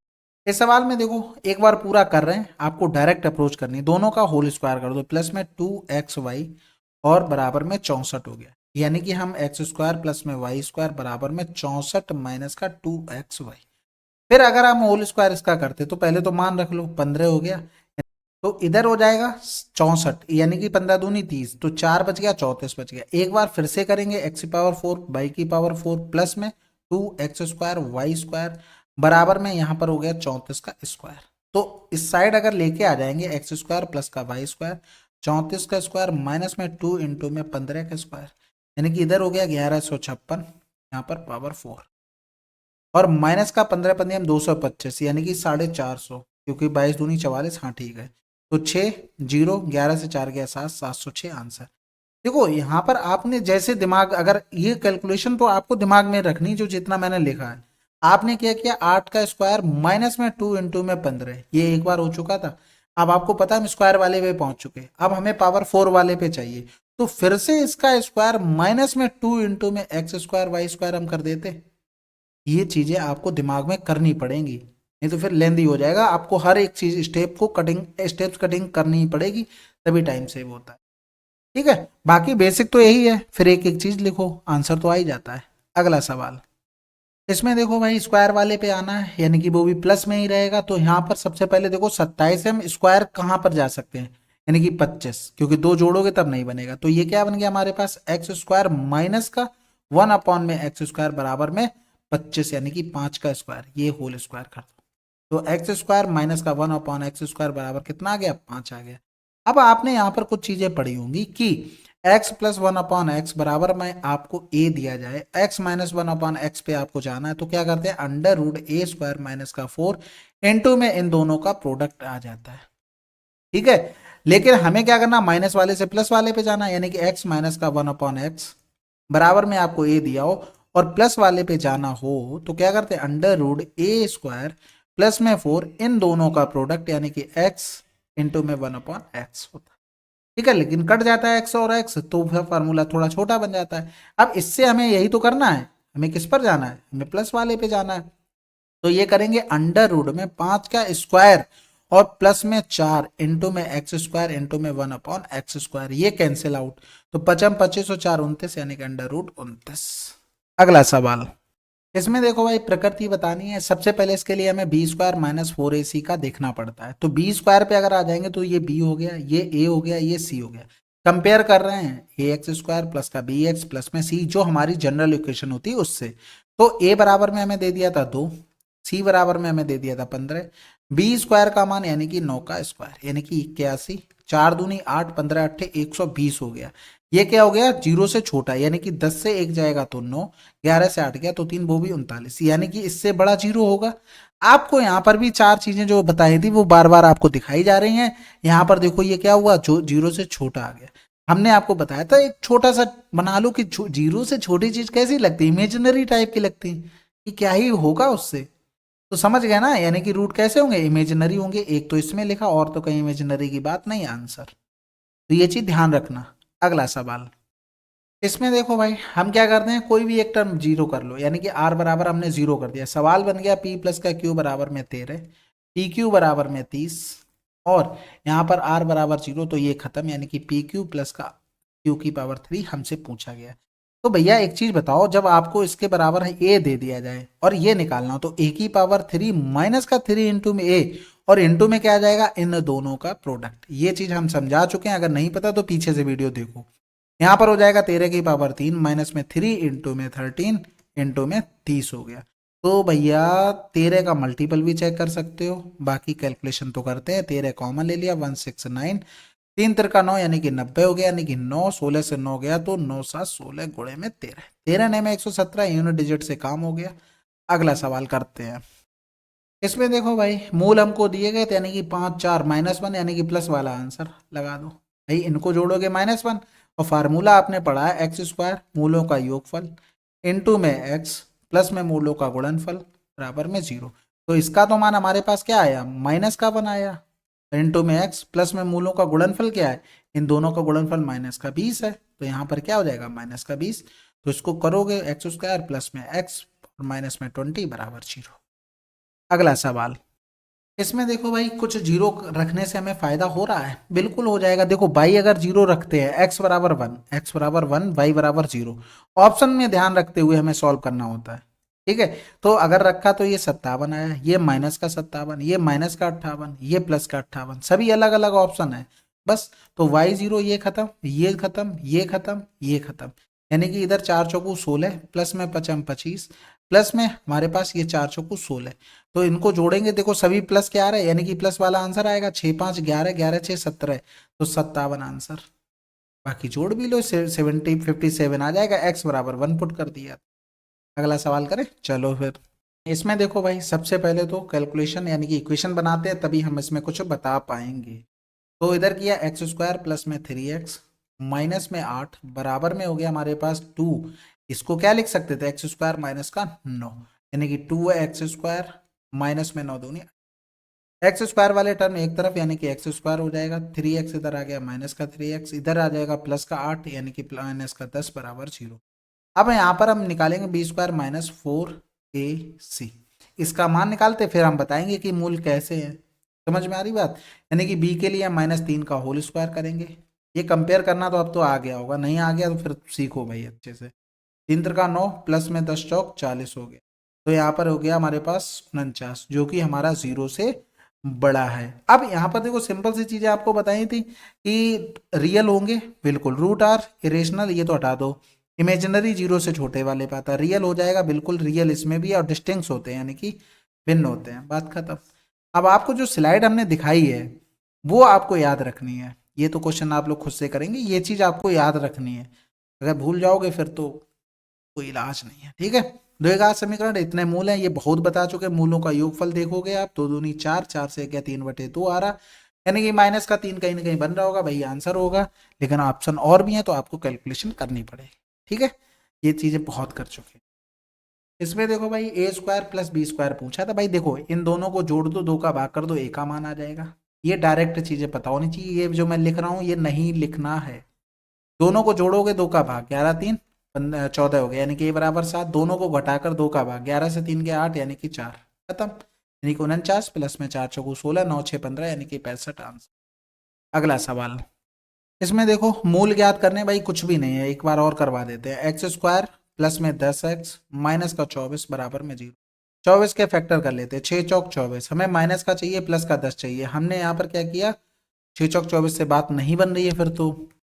इस सवाल में देखो एक बार पूरा कर रहे हैं, आपको डायरेक्ट अप्रोच करनी है, दोनों का होल स्क्वायर कर दो, प्लस में 2xy और बराबर में 64 हो गया, यानी कि हम एक्स स्क्वायर प्लस में वाई स्क्वायर बराबर में 64 माइनस का 2xy। फिर अगर हम होल स्क्वायर इसका करते तो पहले तो मान रख लो 15 हो गया, तो इधर हो जाएगा 64 यानी कि 15 दूनी 30, तो 4 बच गया 34 बच गया। एक बार फिर से करेंगे x की पावर 4 y की पावर 4 प्लस में 2x स्क्वायर वाई स्क्वायर बराबर में यहाँ पर हो गया 34 का स्क्वायर। तो इस साइड अगर लेके आ जाएंगे एक्स स्क्वायर प्लस का वाई स्क्वायर 34 का स्क्वायर माइनस में 2 इंटू में 15 का स्क्वायर, यानी कि इधर हो गया 1156 यहाँ पर पावर 4, और माइनस का 15 पंद्रह 225 यानी कि 450, क्योंकि 22 दूनी 44, हाँ ठीक है। तो 6 0 11 से 4 गया 7, 706 आंसर। देखो यहाँ पर आपने जैसे दिमाग, अगर ये कैलकुलेशन तो आपको दिमाग में रखनी जो जितना मैंने लिखा है, आपने क्या किया 8 का स्क्वायर माइनस में 2 इंटू में 15, ये एक बार हो चुका था। अब आपको पता है हम स्क्वायर वाले पे पहुंच चुके, अब हमें पावर 4 वाले पे चाहिए, तो फिर से इसका स्क्वायर माइनस में 2 इंटू में एक्स स्क्वायर वाई स्क्वायर हम कर देते। ये चीजें आपको दिमाग में करनी पड़ेंगी, नहीं तो फिर लेंदी हो जाएगा, आपको हर एक चीज स्टेप्स कटिंग करनी ही पड़ेगी, तभी टाइम सेव होता है। ठीक है, बाकी बेसिक तो यही है, फिर एक एक चीज लिखो, आंसर तो आ ही जाता है। अगला सवाल, इसमें देखो भाई स्क्वायर वाले पे आना है, यानी कि वो भी प्लस में ही रहेगा। तो यहाँ पर सबसे पहले देखो 27 से हम स्क्वायर कहाँ पर जा सकते हैं, यानी कि 25, क्योंकि दो जोड़ोगे तब नहीं बनेगा। तो ये क्या बन गया हमारे पास, एक्स स्क्वायर माइनस का 1 अपॉन में एक्स स्क्वायर बराबर में 25, यानी कि 5 का स्क्वायर, ये होल स्क्वायर कर दो। तो एक्स स्क्वायर माइनस का 1 अपॉन एक्स स्क्वायर बराबर कितना आ गया, 5 आ गया। अब आपने यहाँ पर कुछ चीजें पढ़ी होंगी कि x प्लस 1 अपॉन एक्स बराबर में आपको a दिया जाए, x माइनस 1 अपॉन एक्स पे आपको जाना है, तो क्या करते हैं, अंडर रूट ए स्क्वायर माइनस का 4 इंटू में इन दोनों का प्रोडक्ट आ जाता है। ठीक है, लेकिन हमें क्या करना, माइनस वाले से प्लस वाले पे जाना, यानी कि x माइनस का 1 अपॉन एक्स बराबर में आपको a दिया हो और प्लस वाले पे जाना हो, तो क्या करते हैं, अंडर रूट ए स्क्वायर प्लस में 4 इन दोनों का प्रोडक्ट, यानी कि x इंटू में 1 अपॉन एक्स होता है। ठीक है, लेकिन कट जाता है एक्स और एक्स, तो फिर फार्मूला थोड़ा छोटा बन जाता है। अब इससे हमें यही तो करना है, हमें किस पर जाना है, हमें प्लस वाले पे जाना है। तो ये करेंगे अंडर रूट में 5 का स्क्वायर और प्लस में 4 इंटू में एक्स स्क्वायर इंटू में 1 अपॉन एक्स स्क्वायर, ये कैंसिल आउट। तो 25 और 4 29, यानी कि अंडर रूट 29। अगला सवाल, इसमें देखो भाई प्रकृति बतानी है। सबसे पहले इसके लिए हमें बी स्क्वायर माइनस 4ac का देखना पड़ता है। तो बी स्क्वायर पे अगर आ जाएंगे तो ये बी हो गया, ये ए हो गया, ये सी हो गया। कंपेयर कर रहे हैं ए एक्स स्क्वायर प्लस का बी एक्स प्लस में सी, जो हमारी जनरल इक्वेशन होती है उससे। तो ए बराबर में हमें दे दिया था 2, सी बराबर में हमें दे दिया था 15, बी स्क्वायर का मान यानी कि 9 का स्क्वायर यानी कि 81, 4 दूनी 8, 15 अट्ठे 120 हो गया। ये क्या हो गया, जीरो से छोटा, यानी कि 10 से 1 जाएगा तो 9, 11 से 8 गया तो 3, वो भी 39, यानी कि इससे बड़ा जीरो होगा। आपको यहाँ पर भी चार चीजें जो बताई थी वो बार बार आपको दिखाई जा रही हैं। यहाँ पर देखो ये क्या हुआ, जो जीरो से छोटा आ गया। हमने आपको बताया था एक छोटा सा बना लो कि जीरो से छोटी चीज कैसी लगती है, इमेजिनरी टाइप की लगती है, कि क्या ही होगा उससे। तो समझ गए ना, यानी कि रूट कैसे होंगे, इमेजिनरी होंगे। एक तो इसमें लिखा और तो कहीं इमेजिनरी की बात नहीं, आंसर। तो ये चीज ध्यान रखना। अगला सवाल, इसमें देखो भाई हम क्या करते हैं, कोई भी एक टर्म जीरो कर लो, यानी कि r बराबर हमने जीरो कर दिया। सवाल बन गया p प्लस का q बराबर में 13, पी क्यू बराबर में 30, और यहाँ पर r बराबर जीरो, तो ये खत्म, यानी कि पी क्यू प्लस का q की पावर 3 हमसे पूछा गया। तो भैया एक चीज बताओ, जब आपको इसके बराबर है a दे दिया जाए और ये निकालना हो, तो a की पावर 3 माइनस का 3 इंटू में a, और इंटू में क्या आ जाएगा, इन दोनों का प्रोडक्ट। ये चीज हम समझा चुके हैं, अगर नहीं पता तो पीछे से वीडियो देखो। यहाँ पर हो जाएगा 13 की पावर 3 माइनस में 3 इंटू में 13 इंटू में 30 हो गया। तो भैया 13 का मल्टीपल भी चेक कर सकते हो, बाकी कैलकुलेशन तो करते हैं। 13 कॉमन ले लिया, 169, 3 तिरका 9 यानी कि 90 हो गया, यानी कि 9, 16 से 9 गया तो 9 7 16 गुणे में 13, 13 ने में 117 यूनिट डिजिट से काम हो गया। अगला सवाल करते हैं। इसमें देखो भाई मूल हमको दिए गए थे, यानी कि 5 4 -1, यानी कि प्लस वाला आंसर लगा दो भाई। इनको जोड़ोगे -1, और फार्मूला आपने पढ़ा है एक्स स्क्वायर मूलों का योगफल इंटू में एक्स प्लस में मूलों का गुणनफल बराबर में 0। तो इसका तो मान हमारे पास क्या आया, -1 आया, इंटू में एक्स प्लस में मूलों का गुणनफल क्या है, इन दोनों का गुणनफल -20 है। तो यहाँ पर क्या हो जाएगा, -20। तो इसको करोगे एक्स स्क्वायर प्लस में एक्स और माइनस में 20 बराबर 0। अगला सवाल, इसमें देखो भाई कुछ जीरो रखने से हमें फायदा हो रहा है, बिल्कुल हो जाएगा। देखो बाई अगर जीरो रखते हैं, एक्स बराबर 1, एक्स बराबर 1, वाई बराबर 0, ऑप्शन में ध्यान रखते हुए हमें सॉल्व करना होता है। ठीक है, तो अगर रखा तो ये 57 आया, ये माइनस का 57, ये माइनस का 58, ये प्लस का 58, सभी अलग अलग ऑप्शन है बस। तो वाई 0 ये खत्म, ये खत्म, ये खत्म, ये खत्म, यानी कि इधर 4 चौकू 16 प्लस में 55 25, प्लस में हमारे पास ये 4 चौकू 16। तो इनको जोड़ेंगे, देखो सभी प्लस क्या आ रहा है, यानी कि प्लस वाला आंसर आएगा 6 5 11, 11 6 17, तो 57 आंसर। बाकी जोड़ भी लो, 57 आ जाएगा, एक्स बराबर 1 पुट कर दिया। अगला सवाल करें, चलो फिर। इसमें देखो भाई सबसे पहले तो कैलकुलेशन यानी कि इक्वेशन बनाते हैं, तभी हम इसमें कुछ बता पाएंगे। तो इधर किया एक्स स्क्वायर प्लस में 3x माइनस में 8 बराबर में हो गया हमारे पास 2। इसको क्या लिख सकते थे, एक्स स्क्वायर माइनस का 9, यानी कि 2x स्क्वायर माइनस में 9 दूनी, एक्स स्क्वायर वाले टर्म एक तरफ, यानी कि एक्स स्क्वायर हो जाएगा, 3x इधर आ गया माइनस का 3x, इधर आ जाएगा प्लस का 8, यानी कि माइनस का 10 बराबर 0। अब यहाँ पर हम निकालेंगे बी स्क्वायर माइनस 4ac, इसका मान निकालते फिर हम बताएंगे कि मूल कैसे है। समझ में आ रही बात? यानी कि बी के लिए हम -3 का होल स्क्वायर करेंगे। ये कंपेयर करना तो अब तो आ गया होगा, नहीं आ गया तो फिर सीखो भाई अच्छे से। 3 त्रिका 9 प्लस में 10 चौक 40 हो गया। तो यहाँ पर हो गया हमारे पास 49, जो कि हमारा 0 से बड़ा है। अब यहाँ पर देखो सिंपल सी चीजें आपको बताई थी कि रियल होंगे, बिल्कुल। रूट आर इरेशनल, ये तो हटा दो। इमेजिनरी 0 से छोटे वाले पे आता है, रियल हो जाएगा, बिल्कुल रियल इसमें भी, और डिस्टिंक्ट होते हैं यानी कि भिन्न होते हैं। बात खत्म। अब आपको जो स्लाइड हमने दिखाई है वो आपको याद रखनी है। ये तो क्वेश्चन आप लोग खुद से करेंगे, ये चीज आपको याद रखनी है। अगर भूल जाओगे फिर तो कोई इलाज नहीं है, ठीक है। द्विघात समीकरण इतने मूल हैं, ये बहुत बता चुके हैं। मूलों का योगफल देखोगे आप, 2 दूनी 4, 4 से क्या 3/2 आ रहा, यानी कि माइनस का 3 कहीं ना कहीं बन रहा होगा, भाई आंसर होगा। लेकिन ऑप्शन और भी है तो आपको कैलकुलेशन करनी पड़ेगी, ठीक है। ये चीजें बहुत कर चुके हैं। इसमें देखो भाई a² + b² पूछा था। भाई देखो इन दोनों को जोड़ दो, 2 का भाग कर दो, a का मान आ जाएगा। ये डायरेक्ट चीजें पता होनी चाहिए, ये जो मैं लिख रहा हूँ ये नहीं लिखना है। दोनों को जोड़ोगे, 2 का भाग 11 3 14 हो गया, यानी कि a बराबर 7। दोनों को घटाकर 2 का भाग, 11 से 3 के 8 यानी कि 4, खत्म। यानी कि 49 प्लस में 4 चौको 16, 9 6 15 यानी कि 65 आंसर। अगला सवाल, इसमें देखो मूल ज्ञात करने, भाई कुछ भी नहीं है, एक बार और करवा देते हैं। x² प्लस में 10x माइनस का 24 बराबर में 0। 24 के फैक्टर कर लेते हैं, 6 चौक 24। हमें माइनस का चाहिए, प्लस का 10 चाहिए। हमने यहाँ पर क्या किया, 6 चौक 24 से बात नहीं बन रही है फिर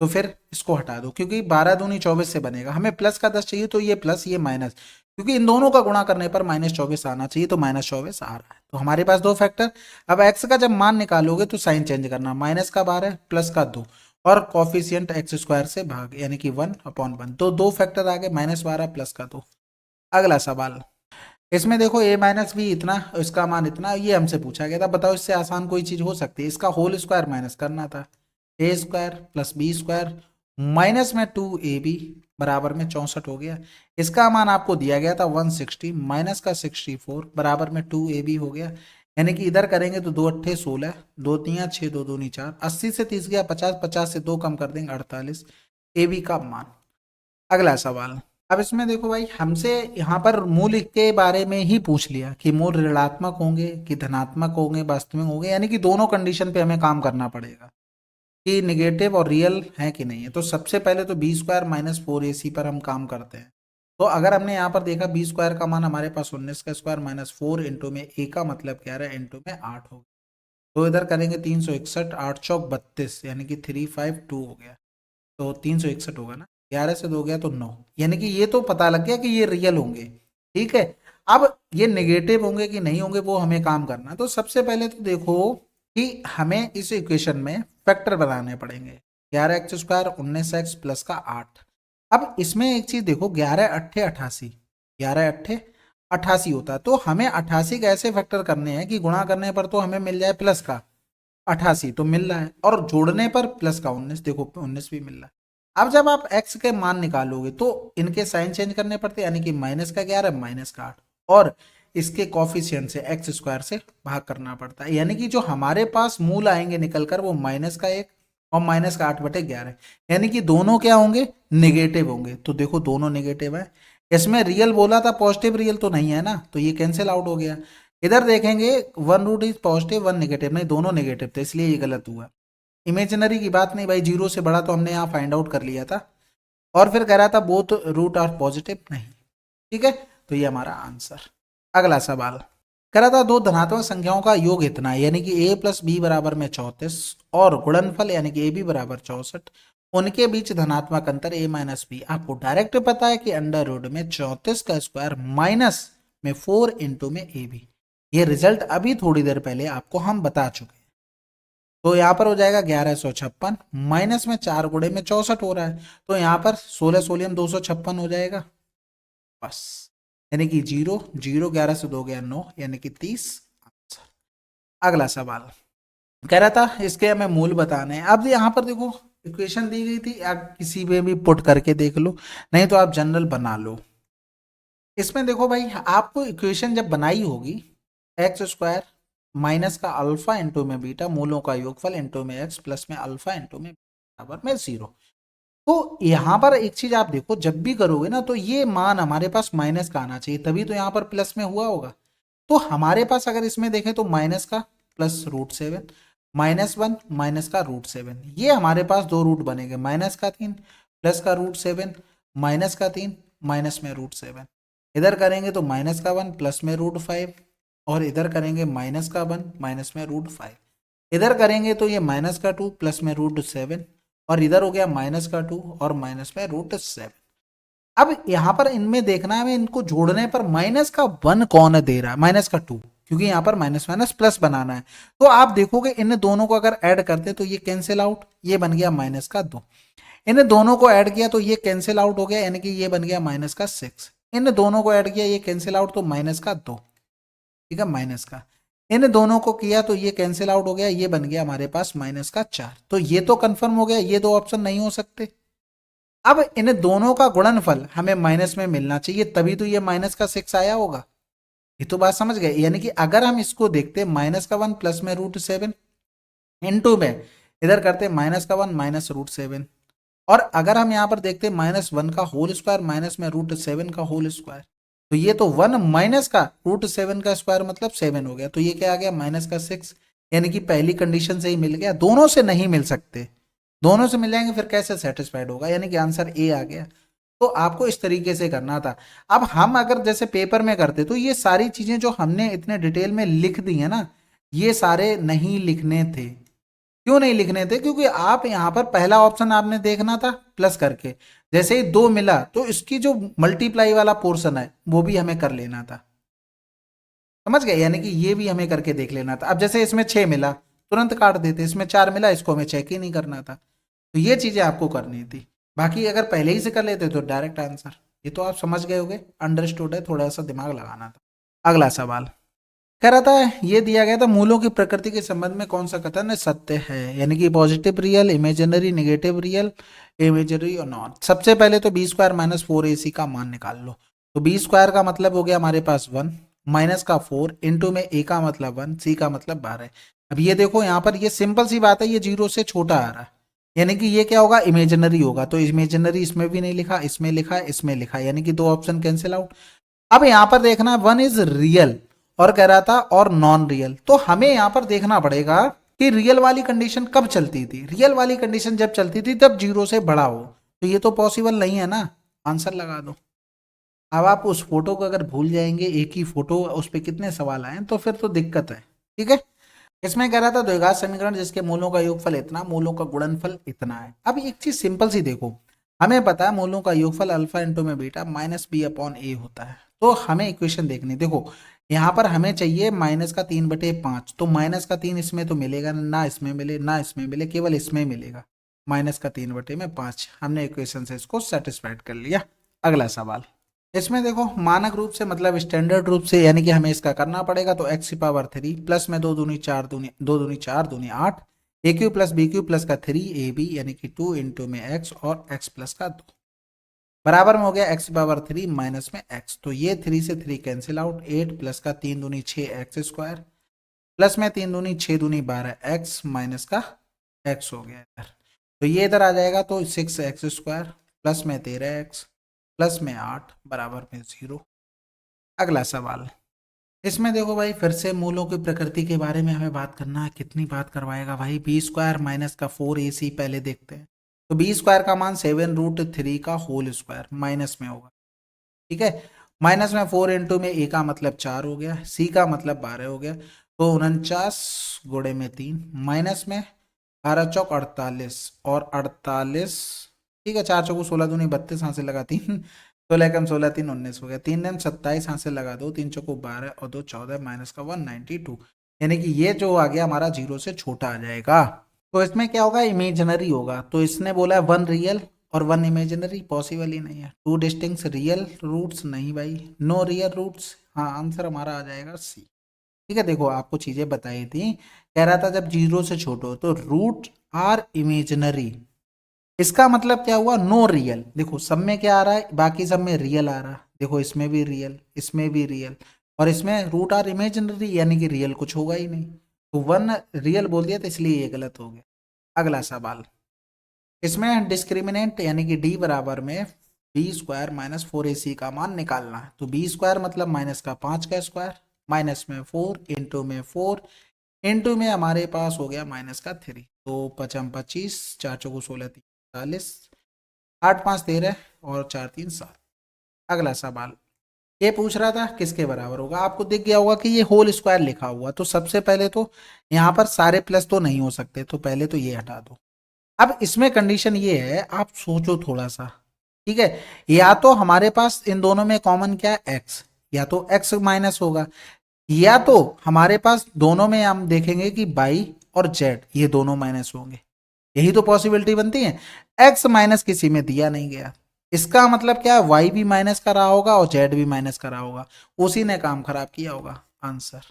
तो फिर इसको हटा दो, क्योंकि 12 दूनी 24 से बनेगा। हमें प्लस का 10 चाहिए, तो ये प्लस ये माइनस, क्योंकि इन दोनों का गुणा करने पर -24 आना चाहिए, तो -24 आ रहा है। तो हमारे पास दो फैक्टर। अब x का जब मान निकालोगे तो साइन चेंज करना, माइनस का 12 प्लस का 2 और कॉफिशियंट x² से भाग, यानी कि 1/1। तो दो फैक्टर आ गए, -12 प्लस का 2। अगला सवाल, इसमें देखो a- b इतना, इसका मान इतना, ये हमसे पूछा गया था। बताओ इससे आसान कोई चीज हो सकती है? इसका होल स्क्वायर माइनस करना था, a² + b² माइनस में 2ab बराबर में 64 हो गया। इसका मान आपको दिया गया था 160, माइनस का 64 बराबर में 2ab हो गया। यानी कि इधर करेंगे तो 2 अट्ठे 16, 2 तियां 6, 2 दूनी 4, 80 से 30 गया 50, 50 से 2 कम कर देंगे 48, ab का मान। अगला सवाल, अब इसमें देखो भाई हमसे यहाँ पर मूल के बारे में ही पूछ लिया कि मूल ऋणात्मक होंगे कि धनात्मक होंगे, वास्तविक होंगे, यानी कि दोनों कंडीशन पे हमें काम करना पड़ेगा कि निगेटिव और रियल है कि नहीं है। तो सबसे पहले तो b² - 4ac पर हम काम करते हैं। तो अगर हमने यहाँ पर देखा b² का मान हमारे पास 19 का स्क्वायर माइनस 4 इंटू में a का मतलब क्या रहा है, इंटू में 8 हो गया। तो इधर करेंगे 361, 8 चौक 32, यानी कि 352 हो गया। तो 361 होगा ना, 11 से 2 गया तो 9, यानी कि ये तो पता लग गया कि ये रियल होंगे, ठीक है। अब ये नेगेटिव होंगे कि नहीं होंगे वो हमें काम करना। तो सबसे पहले तो देखो कि हमें इस इक्वेशन में फैक्टर बनाने पड़ेंगे। 11x² 19x प्लस का 8। अब इसमें एक चीज देखो, 11 अट्ठे 88, 11 अट्ठे 88 होता है। तो हमें 88 कैसे फैक्टर करने हैं कि गुणा करने पर तो हमें मिल जाए प्लस का 88 तो मिल रहा है, और जोड़ने पर प्लस का 19, देखो 19 भी मिल रहा है। अब जब आप x के मान निकालोगे तो इनके साइन चेंज करने पड़ते, यानी कि माइनस का 11 माइनस का 8, और इसके कॉफिशियंट से x² से भाग करना पड़ता है। यानी कि जो हमारे पास मूल आएंगे निकलकर वो माइनस का 1 और माइनस का 8/11, यानी कि दोनों क्या होंगे, निगेटिव होंगे। तो देखो दोनों निगेटिव है। इसमें रियल बोला था, पॉजिटिव रियल तो नहीं है ना, तो ये कैंसिल आउट हो गया। इधर देखेंगे 1 रूट इज पॉजिटिव 1 नेगेटिव, नहीं दोनों नेगेटिव थे, इसलिए ये गलत हुआ। इमेजिनरी की बात नहीं भाई, 0 से बड़ा तो हमने यहाँ फाइंड आउट कर लिया था। और फिर कह रहा था बोथ रूट आर पॉजिटिव, नहीं, ठीक है। तो ये हमारा आंसर। अगला सवाल, कह रहा था दो धनात्मक संख्याओं का योग इतना है, यानी कि a + b बराबर में 34 और गुणनफल यानी कि ab बराबर 64, उनके बीच धनात्मक अंतर a - b। आपको डायरेक्ट पता है कि अंडर रूट में 34 का स्क्वायर माइनस में 4 इंटू में ab। ये रिजल्ट अभी थोड़ी देर पहले आपको हम बता चुके हैं। तो यहाँ पर हो जाएगा 1156, माइनस में 4 गुणे में 64 हो रहा है, तो यहाँ पर 16 सोलियम 256 हो जाएगा बस। यानी कि 0 0, 11 से 2 गया 9, यानी कि 30 आंसर। अगला सवाल, कह रहा था इसके हमें मूल बताने हैं। अब यहाँ पर देखो इक्वेशन दी गई थी, आप किसी में भी पुट करके देख लो, नहीं तो आप जनरल बना लो। इसमें देखो भाई आपको इक्वेशन जब बनाई होगी, x² माइनस का अल्फा इंटू में बीटा मूलों का योगफल इंटू में x प्लस में अल्फा इंटू में बराबर में 0। तो यहाँ पर एक चीज आप देखो, जब भी करोगे ना तो ये मान हमारे पास माइनस का आना चाहिए, तभी तो यहाँ पर प्लस में हुआ होगा। तो हमारे पास अगर इसमें देखें तो माइनस का प्लस √7, -1 माइनस का √7, ये हमारे पास दो रूट बनेंगे, -3 प्लस का √7, -3 माइनस में √7। इधर करेंगे तो -1 प्लस में √5 और इधर करेंगे -1 माइनस में √5। इधर करेंगे तो ये -2 प्लस में √7 और इधर हो गया -2 और माइनस में √7। अब यहां पर इनमें देखना है, इनको जोड़ने पर -1 कौन दे रहा है, -2, क्योंकि यहां पर माइनस माइनस प्लस बनाना है। तो आप देखोगे इन दोनों को अगर ऐड करते तो ये कैंसिल आउट, ये बन गया -2। इन दोनों को ऐड किया तो ये कैंसिल आउट हो गया, यानी कि ये बन गया -6। इन दोनों को ऐड किया, ये कैंसिल आउट, तो -2, ठीक है, माइनस का। इन दोनों को किया तो ये कैंसिल आउट हो गया, ये बन गया हमारे पास -4। तो ये तो कंफर्म हो गया, ये दो ऑप्शन नहीं हो सकते। अब इन दोनों का गुणनफल हमें माइनस में मिलना चाहिए, तभी तो ये -6 आया होगा। ये तो बात समझ गए। यानी कि अगर हम इसको देखते -1 प्लस में √7 इनटू में इधर करते -1 माइनस √7, और अगर हम यहां पर देखते -1 का होल स्क्वायर माइनस में √7 का होल स्क्वायर, तो ये तो 1 माइनस का √7 का स्क्वायर मतलब 7 हो गया। तो ये क्या आ गया, -6। यानी कि पहली कंडीशन से ही मिल गया, दोनों से नहीं मिल सकते, दोनों से मिल जाएंगे फिर कैसे सेटिस्फाइड होगा, यानी कि आंसर ए आ गया। तो आपको इस तरीके से करना था। अब हम अगर जैसे पेपर में करते तो ये सारी चीजें जो हमने इतने डिटेल में लिख दी है ना, ये सारे नहीं लिखने थे। क्यों नहीं लिखने थे, क्योंकि आप यहां पर पहला ऑप्शन आपने देखना था प्लस करके, जैसे ही 2 मिला तो इसकी जो मल्टीप्लाई वाला पोर्शन है वो भी हमें कर लेना था, समझ गए। यानी कि ये भी हमें करके देख लेना था। अब जैसे इसमें 6 मिला तुरंत काट देते, इसमें 4 मिला, इसको हमें चेक ही नहीं करना था। तो ये चीजें आपको करनी थी। बाकी अगर पहले ही से कर लेते तो डायरेक्ट आंसर। ये तो आप समझ गए होगे, अंडरस्टूड है, थोड़ा सा दिमाग लगाना था। अगला सवाल कह रहा था, ये दिया गया था, मूलों की प्रकृति के संबंध में कौन सा कथन सत्य है, यानी कि positive real, imaginary, negative real, imaginary और नॉन। सबसे पहले तो b² माइनस 4ac का मान निकाल लो। तो b² का मतलब हो गया हमारे पास 1, माइनस का 4, इंटू में a का मतलब 1, c का मतलब 12। अब ये देखो यहाँ पर ये सिंपल सी बात है, ये 0 से छोटा आ रहा है, यानी कि ये क्या होगा, इमेजिनरी होगा। तो इमेजिनरी इसमें भी नहीं लिखा, इसमें लिखा, इसमें लिखा, यानी कि दो ऑप्शन कैंसिल आउट। अब यहां पर देखना 1 इज रियल और कह रहा था और नॉन रियल, तो हमें यहां पर देखना पड़ेगा कि रियल वाली कंडीशन कब चलती थी। रियल वाली कंडीशन जब चलती थी तब 0 से बड़ा हो, तो ये तो पॉसिबल नहीं है ना, आंसर लगा दो। अब आप उस फोटो को अगर भूल जाएंगे, एक ही फोटो, उस पर कितने सवाल आए तो फिर तो दिक्कत है, ठीक है। इसमें कह रहा था द्विघात समीकरण जिसके मूलों का योगफल इतना, मूलों का गुणनफल इतना है। अब एक चीज सिंपल सी देखो, हमें पता है मूलों का योगफल अल्फा इंटू में बीटा -b/a होता है। तो हमें इक्वेशन देखनी, देखो यहाँ पर हमें चाहिए -3/5, तो -3 इसमें तो मिलेगा ना, इसमें मिले ना, इसमें मिले, केवल इसमें मिलेगा -3/5। हमने इक्वेशन से इसको सेटिस्फाइड कर लिया। अगला सवाल, इसमें देखो मानक रूप से मतलब स्टैंडर्ड रूप से, यानी कि हमें इसका करना पड़ेगा। तो x³ प्लस में 2 दूनी 4 दूनी 2 दूनी 4 दूनी 8, a³ प्लस b³ प्लस का 3ab यानी कि 2 इंटू में x और x प्लस का 2 बराबर में हो गया x³ माइनस में x। तो ये 3 से 3 कैंसिल आउट, 8 प्लस का 3 दूनी 6x² प्लस में 3 दूनी 6 दूनी 12x माइनस का x हो गया इधर। तो ये इधर आ जाएगा, तो 6x² प्लस में 13x प्लस में 8 बराबर में 0। अगला सवाल, इसमें देखो भाई फिर से मूलों की प्रकृति के बारे में हमें बात करना है। कितनी बात करवाएगा भाई, b² माइनस का 4ac पहले देखते हैं। तो b² का मान 7√3 का होल स्क्वायर माइनस में होगा, ठीक है। माइनस में 4 इंटू में a का मतलब 4 हो गया, c का मतलब 12 हो गया, तो 49 गुणे में 3 माइनस में 12 चौक 48 और 48, ठीक है, 4 चौको 16 दूनी 32, हाथ से लगा 3, 16 कम 16 3 19 हो गया, 3 दिन 27, हाथ से लगा 2, 3 चौको 12 और 2 14 माइनस का 192, यानी कि ये जो आ गया हमारा 0 से छोटा आ जाएगा। तो इसमें क्या होगा, इमेजिनरी होगा। तो इसने बोला है 1 रियल और 1 इमेजिनरी, पॉसिबल ही नहीं है। 2 डिस्टिंक्ट रियल रूट्स, नहीं भाई, नो रियल रूट्स। हाँ, आंसर हमारा आ जाएगा सी, ठीक है। देखो आपको चीजें बताई थी, कह रहा था जब 0 से छोटो तो रूट आर इमेजिनरी, इसका मतलब क्या हुआ, नो रियल। देखो सब में क्या आ रहा है, बाकी सब में रियल आ रहा है, देखो इसमें भी रियल, इसमें भी रियल, और इसमें रूट आर इमेजिनरी यानी कि रियल कुछ होगा ही नहीं। तो 1 रियल बोल दिया तो इसलिए ये गलत हो गया। अगला सवाल, इसमें डिस्क्रिमिनेंट यानी कि d बराबर में b² माइनस 4ac का मान निकालना है। तो b² मतलब माइनस का 5 का स्क्वायर माइनस में 4, इंटू में 4, इंटू में हमारे पास हो गया माइनस का 3। तो 5 25, 4 चौको 16, 3 40, 8 5 13 और 4 3 7। अगला सवाल ये पूछ रहा था किसके बराबर होगा। आपको दिख गया होगा कि ये होल स्क्वायर लिखा हुआ, तो सबसे पहले तो यहाँ पर सारे प्लस तो नहीं हो सकते, तो पहले तो ये हटा दो। अब इसमें कंडीशन ये है, आप सोचो थोड़ा सा, ठीक है। या तो हमारे पास इन दोनों में कॉमन क्या है, एक्स, या तो एक्स माइनस होगा, या तो हमारे पास दोनों में हम देखेंगे कि बाई और जेड ये दोनों माइनस होंगे। यही तो पॉसिबिलिटी बनती है। एक्स माइनस किसी में दिया नहीं गया, इसका मतलब क्या है, वाई भी माइनस का रहा होगा और जेड भी माइनस का रहा होगा, उसी ने काम खराब किया होगा। आंसर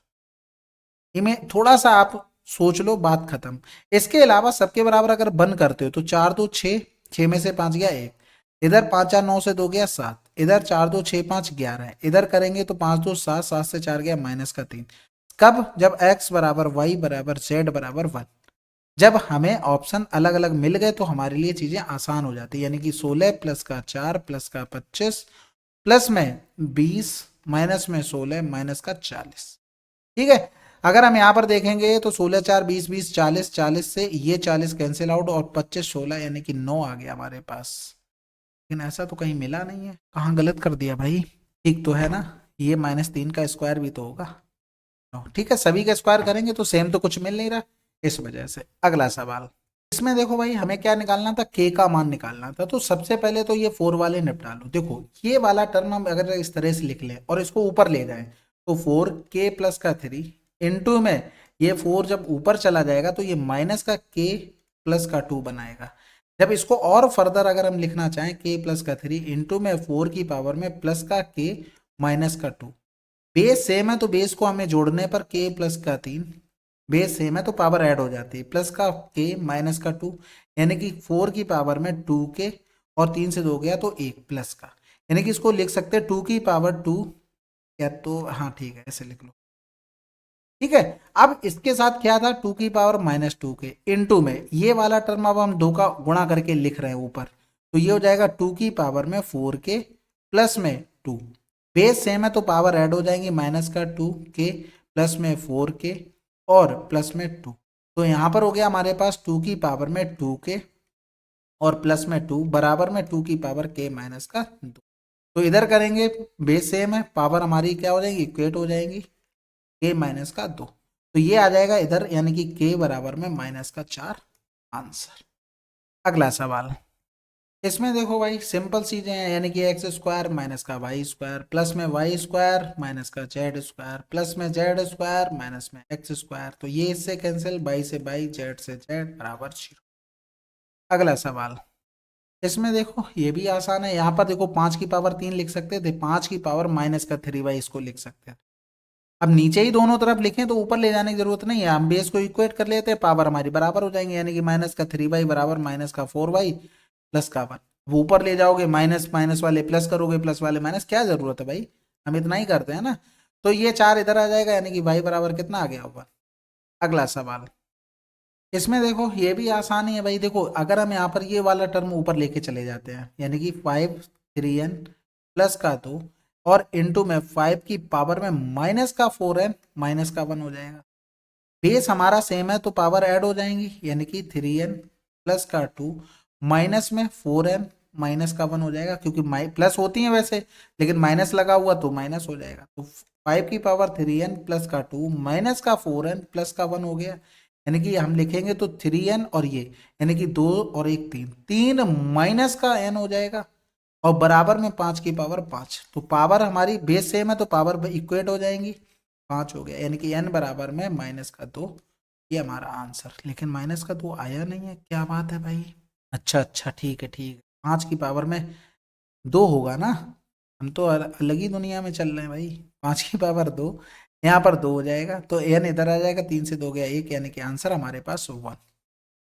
इमें थोड़ा सा आप सोच लो, बात खत्म। इसके अलावा सबके बराबर अगर बंद करते हो तो 4 2 6, 6 में से 5 गया 1, इधर 5 4 9 से 2 गया 7, इधर 4 2 6 5 11, इधर करेंगे तो 5 2 7, 7 से 4 गया माइनस का 3। कब, जब x बराबर y बराबर z बराबर 1। जब हमें ऑप्शन अलग अलग मिल गए तो हमारे लिए चीजें आसान हो जाती है, यानी कि 16 प्लस का 4 प्लस का 25 प्लस में 20 माइनस में 16 माइनस का 40। ठीक है। अगर हम यहाँ पर देखेंगे तो 16 4 20 20 40, 40 से ये 40 कैंसिल आउट और 25 16 यानी कि 9 आ गया हमारे पास। लेकिन ऐसा तो कहीं मिला नहीं है, कहाँ गलत कर दिया भाई। ठीक तो है ना, ये -3 का स्क्वायर भी तो होगा। ठीक है, सभी का स्क्वायर करेंगे तो सेम तो कुछ मिल नहीं रहा, इस वजह से। अगला सवाल, इसमें देखो भाई हमें क्या निकालना था, के का मान निकालना था। तो सबसे पहले तो ये 4 वाले निपटा लो। देखो ये वाला टर्म हम अगर इस तरह से लिख लें और इसको ऊपर ले जाएं तो 4k प्लस का 3 इंटू में ये 4 जब ऊपर चला जाएगा तो ये माइनस का k प्लस का 2 बनाएगा। जब इसको और फर्दर अगर हम लिखना चाहें k प्लस का 3 इंटू में 4 की पावर में प्लस का k माइनस का 2। बेस सेम है तो बेस को हमें जोड़ने पर k प्लस का 3, बेस सेम है तो पावर ऐड हो जाती है, प्लस का k माइनस का 2, यानी कि 4 की पावर में 2k और 3 से 2 गया तो 1 प्लस का, यानी कि इसको लिख सकते हैं 2 की पावर 2, या तो हाँ ठीक है ऐसे लिख लो। ठीक है, अब इसके साथ क्या था, 2 की पावर -2k इंटू में ये वाला टर्म अब हम 2 का गुणा करके लिख रहे हैं ऊपर, तो ये हो जाएगा 2 की पावर में 4k प्लस में 2। बेस सेम है तो पावर ऐड हो जाएंगी, माइनस का 2k प्लस में 4k और प्लस में 2। तो यहाँ पर हो गया हमारे पास 2 की पावर में 2k और प्लस में 2 बराबर में 2 की पावर k माइनस का 2। तो इधर करेंगे, बेस सेम है, पावर हमारी क्या हो जाएगी, इक्वेट हो जाएंगी, k माइनस का 2। तो ये आ जाएगा इधर, यानी कि k बराबर में माइनस का 4 आंसर। अगला सवाल, इसमें देखो भाई सिंपल चीजें हैं, यानी कि एक्स स्क्वायर माइनस का वाई स्क्वायर प्लस में वाई स्क्वायर माइनस का जेड स्क्वायर प्लस में जेड स्क्वायर माइनस में एक्स स्क्वायर। तो ये इससे कैंसिल, बाई से बाई, जेड से जेड बराबर 0। अगला सवाल, इसमें देखो ये भी आसान है, यहाँ पर देखो 5 की पावर 3 लिख सकते थे, 5 की पावर माइनस का 3y इसको लिख सकते हैं। अब नीचे ही दोनों तरफ लिखें तो ऊपर ले जाने की जरूरत नहीं है, हम बेस को इक्वेट कर लेते हैं, पावर हमारी बराबर हो जाएंगे, यानी कि माइनस का 3y बराबर माइनस का 4y प्लस का 1। वो ऊपर ले जाओगे, माइनस माइनस वाले प्लस करोगे, प्लस वाले माइनस, क्या जरूरत है भाई, हम इतना ही करते हैं ना। तो ये 4 इधर आ जाएगा, यानी कि y बराबर कितना आ गया होगा। अगला सवाल, इसमें देखो ये भी आसान ही है भाई। देखो अगर हम यहाँ पर ये वाला टर्म ऊपर लेके चले जाते हैं, यानी कि 5 3n प्लस का 2 और इंटू में 5 की पावर में माइनस का 4n माइनस का 1 हो जाएगा। बेस हमारा सेम है तो पावर ऐड हो जाएंगी, यानी कि 3n प्लस का 2 माइनस में 4n माइनस का 1 हो जाएगा, क्योंकि प्लस होती है वैसे, लेकिन माइनस लगा हुआ तो माइनस हो जाएगा। तो 5 की पावर 3n प्लस का 2 माइनस का 4n प्लस का 1 हो गया, यानी कि हम लिखेंगे तो 3n और ये, यानी कि 2 और 1 3, 3 माइनस का n हो जाएगा और बराबर में 5 की पावर 5। तो पावर हमारी बेस सेम है तो पावर इक्वेट हो जाएंगी, 5 हो गया, यानी कि n बराबर में माइनस का 2। ये हमारा आंसर, लेकिन माइनस का 2 आया नहीं है, क्या बात है भाई। अच्छा अच्छा ठीक है ठीक है, 5 की पावर में 2 होगा ना, हम तो अलग ही दुनिया में चल रहे हैं भाई। 5 की पावर 2, यहाँ पर 2 हो जाएगा तो n इधर आ जाएगा, 3 से 2 गया 1, यानी कि आंसर हमारे पास 1।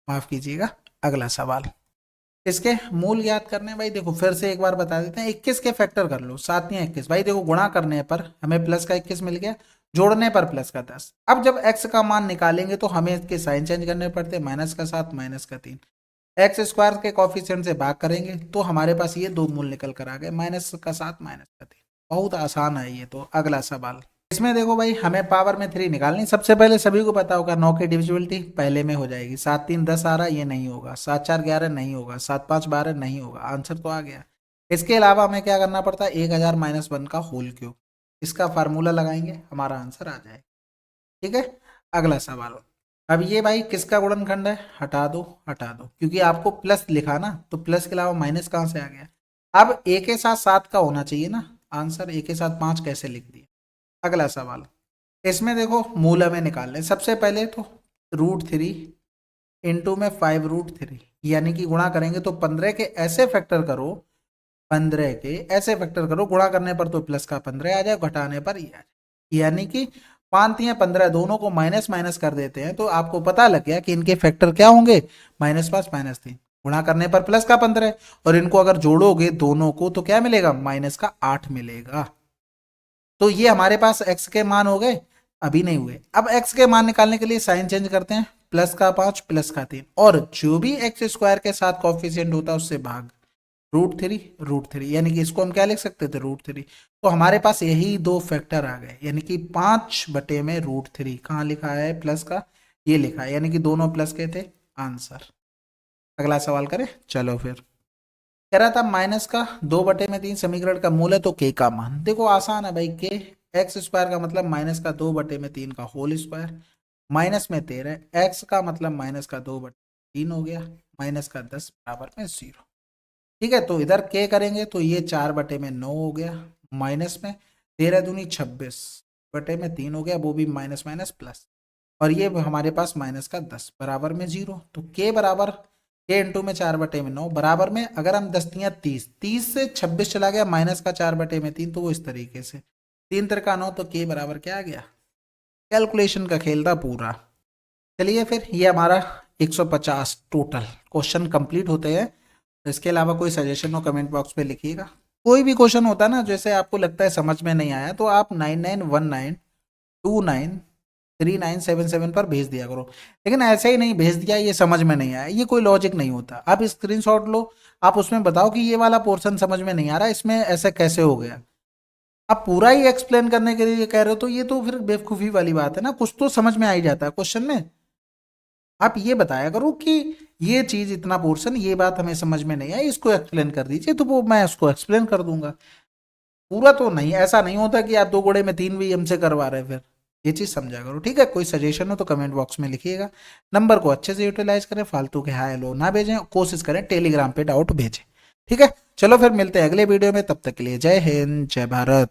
माफ कीजिएगा। अगला सवाल, इसके मूल ज्ञात करने भाई, देखो फिर से एक बार बता देते हैं, 21 के फैक्टर कर लो, 7 या 21 भाई। देखो गुणा करने पर हमें प्लस का 21 मिल गया, जोड़ने पर प्लस का 10। अब जब x का मान निकालेंगे तो हमें इसके साइन चेंज करने पड़ते हैं, माइनस का 7 माइनस का 3, एक्स स्क्वायर के कॉफिशिएंट से भाग करेंगे तो हमारे पास ये दो मूल निकल कर आ गए, -7 माइनस का 3। बहुत आसान है ये तो। अगला सवाल, इसमें देखो भाई हमें पावर में 3 निकालनी। सबसे पहले सभी को पता होगा 9 की डिविजिबिलिटी पहले में हो जाएगी। 7 3 10 आ रहा, ये नहीं होगा। 7 4 11 नहीं होगा। 7 5 12 नहीं होगा। आंसर तो आ गया। इसके अलावा हमें क्या करना पड़ता है, 1000 माइनस 1 का होल क्यूब। इसका फार्मूला लगाएंगे, हमारा आंसर आ जाएगा। ठीक है, अगला सवाल। अब ये भाई किसका गुणनखंड है, हटा दो हटा दो, क्योंकि आपको प्लस लिखा ना, तो प्लस के अलावा माइनस कहाँ से आ गया। अब ए के साथ 7 का होना चाहिए ना आंसर, ए के साथ 5 कैसे लिख दिया। अगला सवाल, इसमें देखो मूल हमें निकालने। सबसे पहले तो √3 इंटू में 5√3, यानी कि गुणा करेंगे तो 15 के ऐसे फैक्टर करो, 15 के ऐसे फैक्टर करो, गुणा करने पर तो प्लस का 15 आ जाए, घटाने पर ये आ जाए। यानी कि 5 या 15 दोनों को माइनस माइनस कर देते हैं, तो आपको पता लग गया कि इनके फैक्टर क्या होंगे, -5 -3। गुणा करने पर प्लस का 15, और इनको अगर जोड़ोगे दोनों को तो क्या मिलेगा, -8 मिलेगा। तो ये हमारे पास x के मान हो गए, अभी नहीं हुए। अब x के मान निकालने के लिए साइन चेंज करते हैं, प्लस का 5 प्लस का 3, और जो भी x² के साथ कॉफिशिएंट होता है उससे भाग, √3 यानी कि इसको हम क्या लिख सकते थे, √3। तो हमारे पास यही दो फैक्टर आ गए, यानी कि 5/√3। कहाँ लिखा है प्लस का, ये लिखा है, यानी कि दोनों प्लस के थे, आंसर। अगला सवाल करें, चलो फिर। कह रहा था माइनस का 2/3 समीकरण का मूल है तो के का मान। देखो आसान है भाई, के x² का मतलब -2/3 का होल स्क्वायर, माइनस में 13, x का मतलब -2/3 हो गया, -10 बराबर में 0। ठीक है, तो इधर के करेंगे तो ये 4/9 हो गया, माइनस में 13 दूनी 26/3 हो गया, वो भी माइनस माइनस प्लस, और ये हमारे पास -10 बराबर में 0। तो के बराबर के इंटू में 4/9 बराबर में, अगर हम 10 तियां 30, 30 से 26 चला गया, माइनस का 4/3, तो वो इस तरीके से 3 तिरका 9, तो के बराबर क्या आ गया। कैलकुलेशन का खेल था पूरा। चलिए फिर, ये हमारा 150 टोटल क्वेश्चन कंप्लीट होते हैं। इसके अलावा कोई सजेशन हो कमेंट बॉक्स पे लिखिएगा। कोई भी क्वेश्चन होता है ना, जैसे आपको लगता है समझ में नहीं आया, तो आप 9919293977 पर भेज दिया करो। लेकिन ऐसे ही नहीं भेज दिया, ये समझ में नहीं आया, ये कोई लॉजिक नहीं होता। आप स्क्रीनशॉट लो, आप उसमें बताओ कि ये वाला पोर्शन समझ में नहीं आ रहा, इसमें ऐसे कैसे हो गया। आप पूरा ही एक्सप्लेन करने के लिए कह रहे हो, तो ये तो फिर बेवकूफ़ी वाली बात है ना। कुछ तो समझ में आ ही जाता है क्वेश्चन में। आप ये बताया करो कि ये चीज, इतना पोर्शन, ये बात हमें समझ में नहीं आई, इसको एक्सप्लेन कर दीजिए, तो वो मैं उसको एक्सप्लेन कर दूंगा। पूरा तो नहीं, ऐसा नहीं होता कि आप 2 घोड़े में 3 भी हमसे करवा रहे हैं। फिर ये चीज समझा करो, ठीक है। कोई सजेशन हो तो कमेंट बॉक्स में लिखिएगा। नंबर को अच्छे से यूटिलाइज करें, फालतू के हाय लो ना भेजें, कोशिश करें टेलीग्राम पे डाउट भेजें। ठीक है, चलो फिर मिलते हैं अगले वीडियो में, तब तक के लिए जय हिंद जय भारत।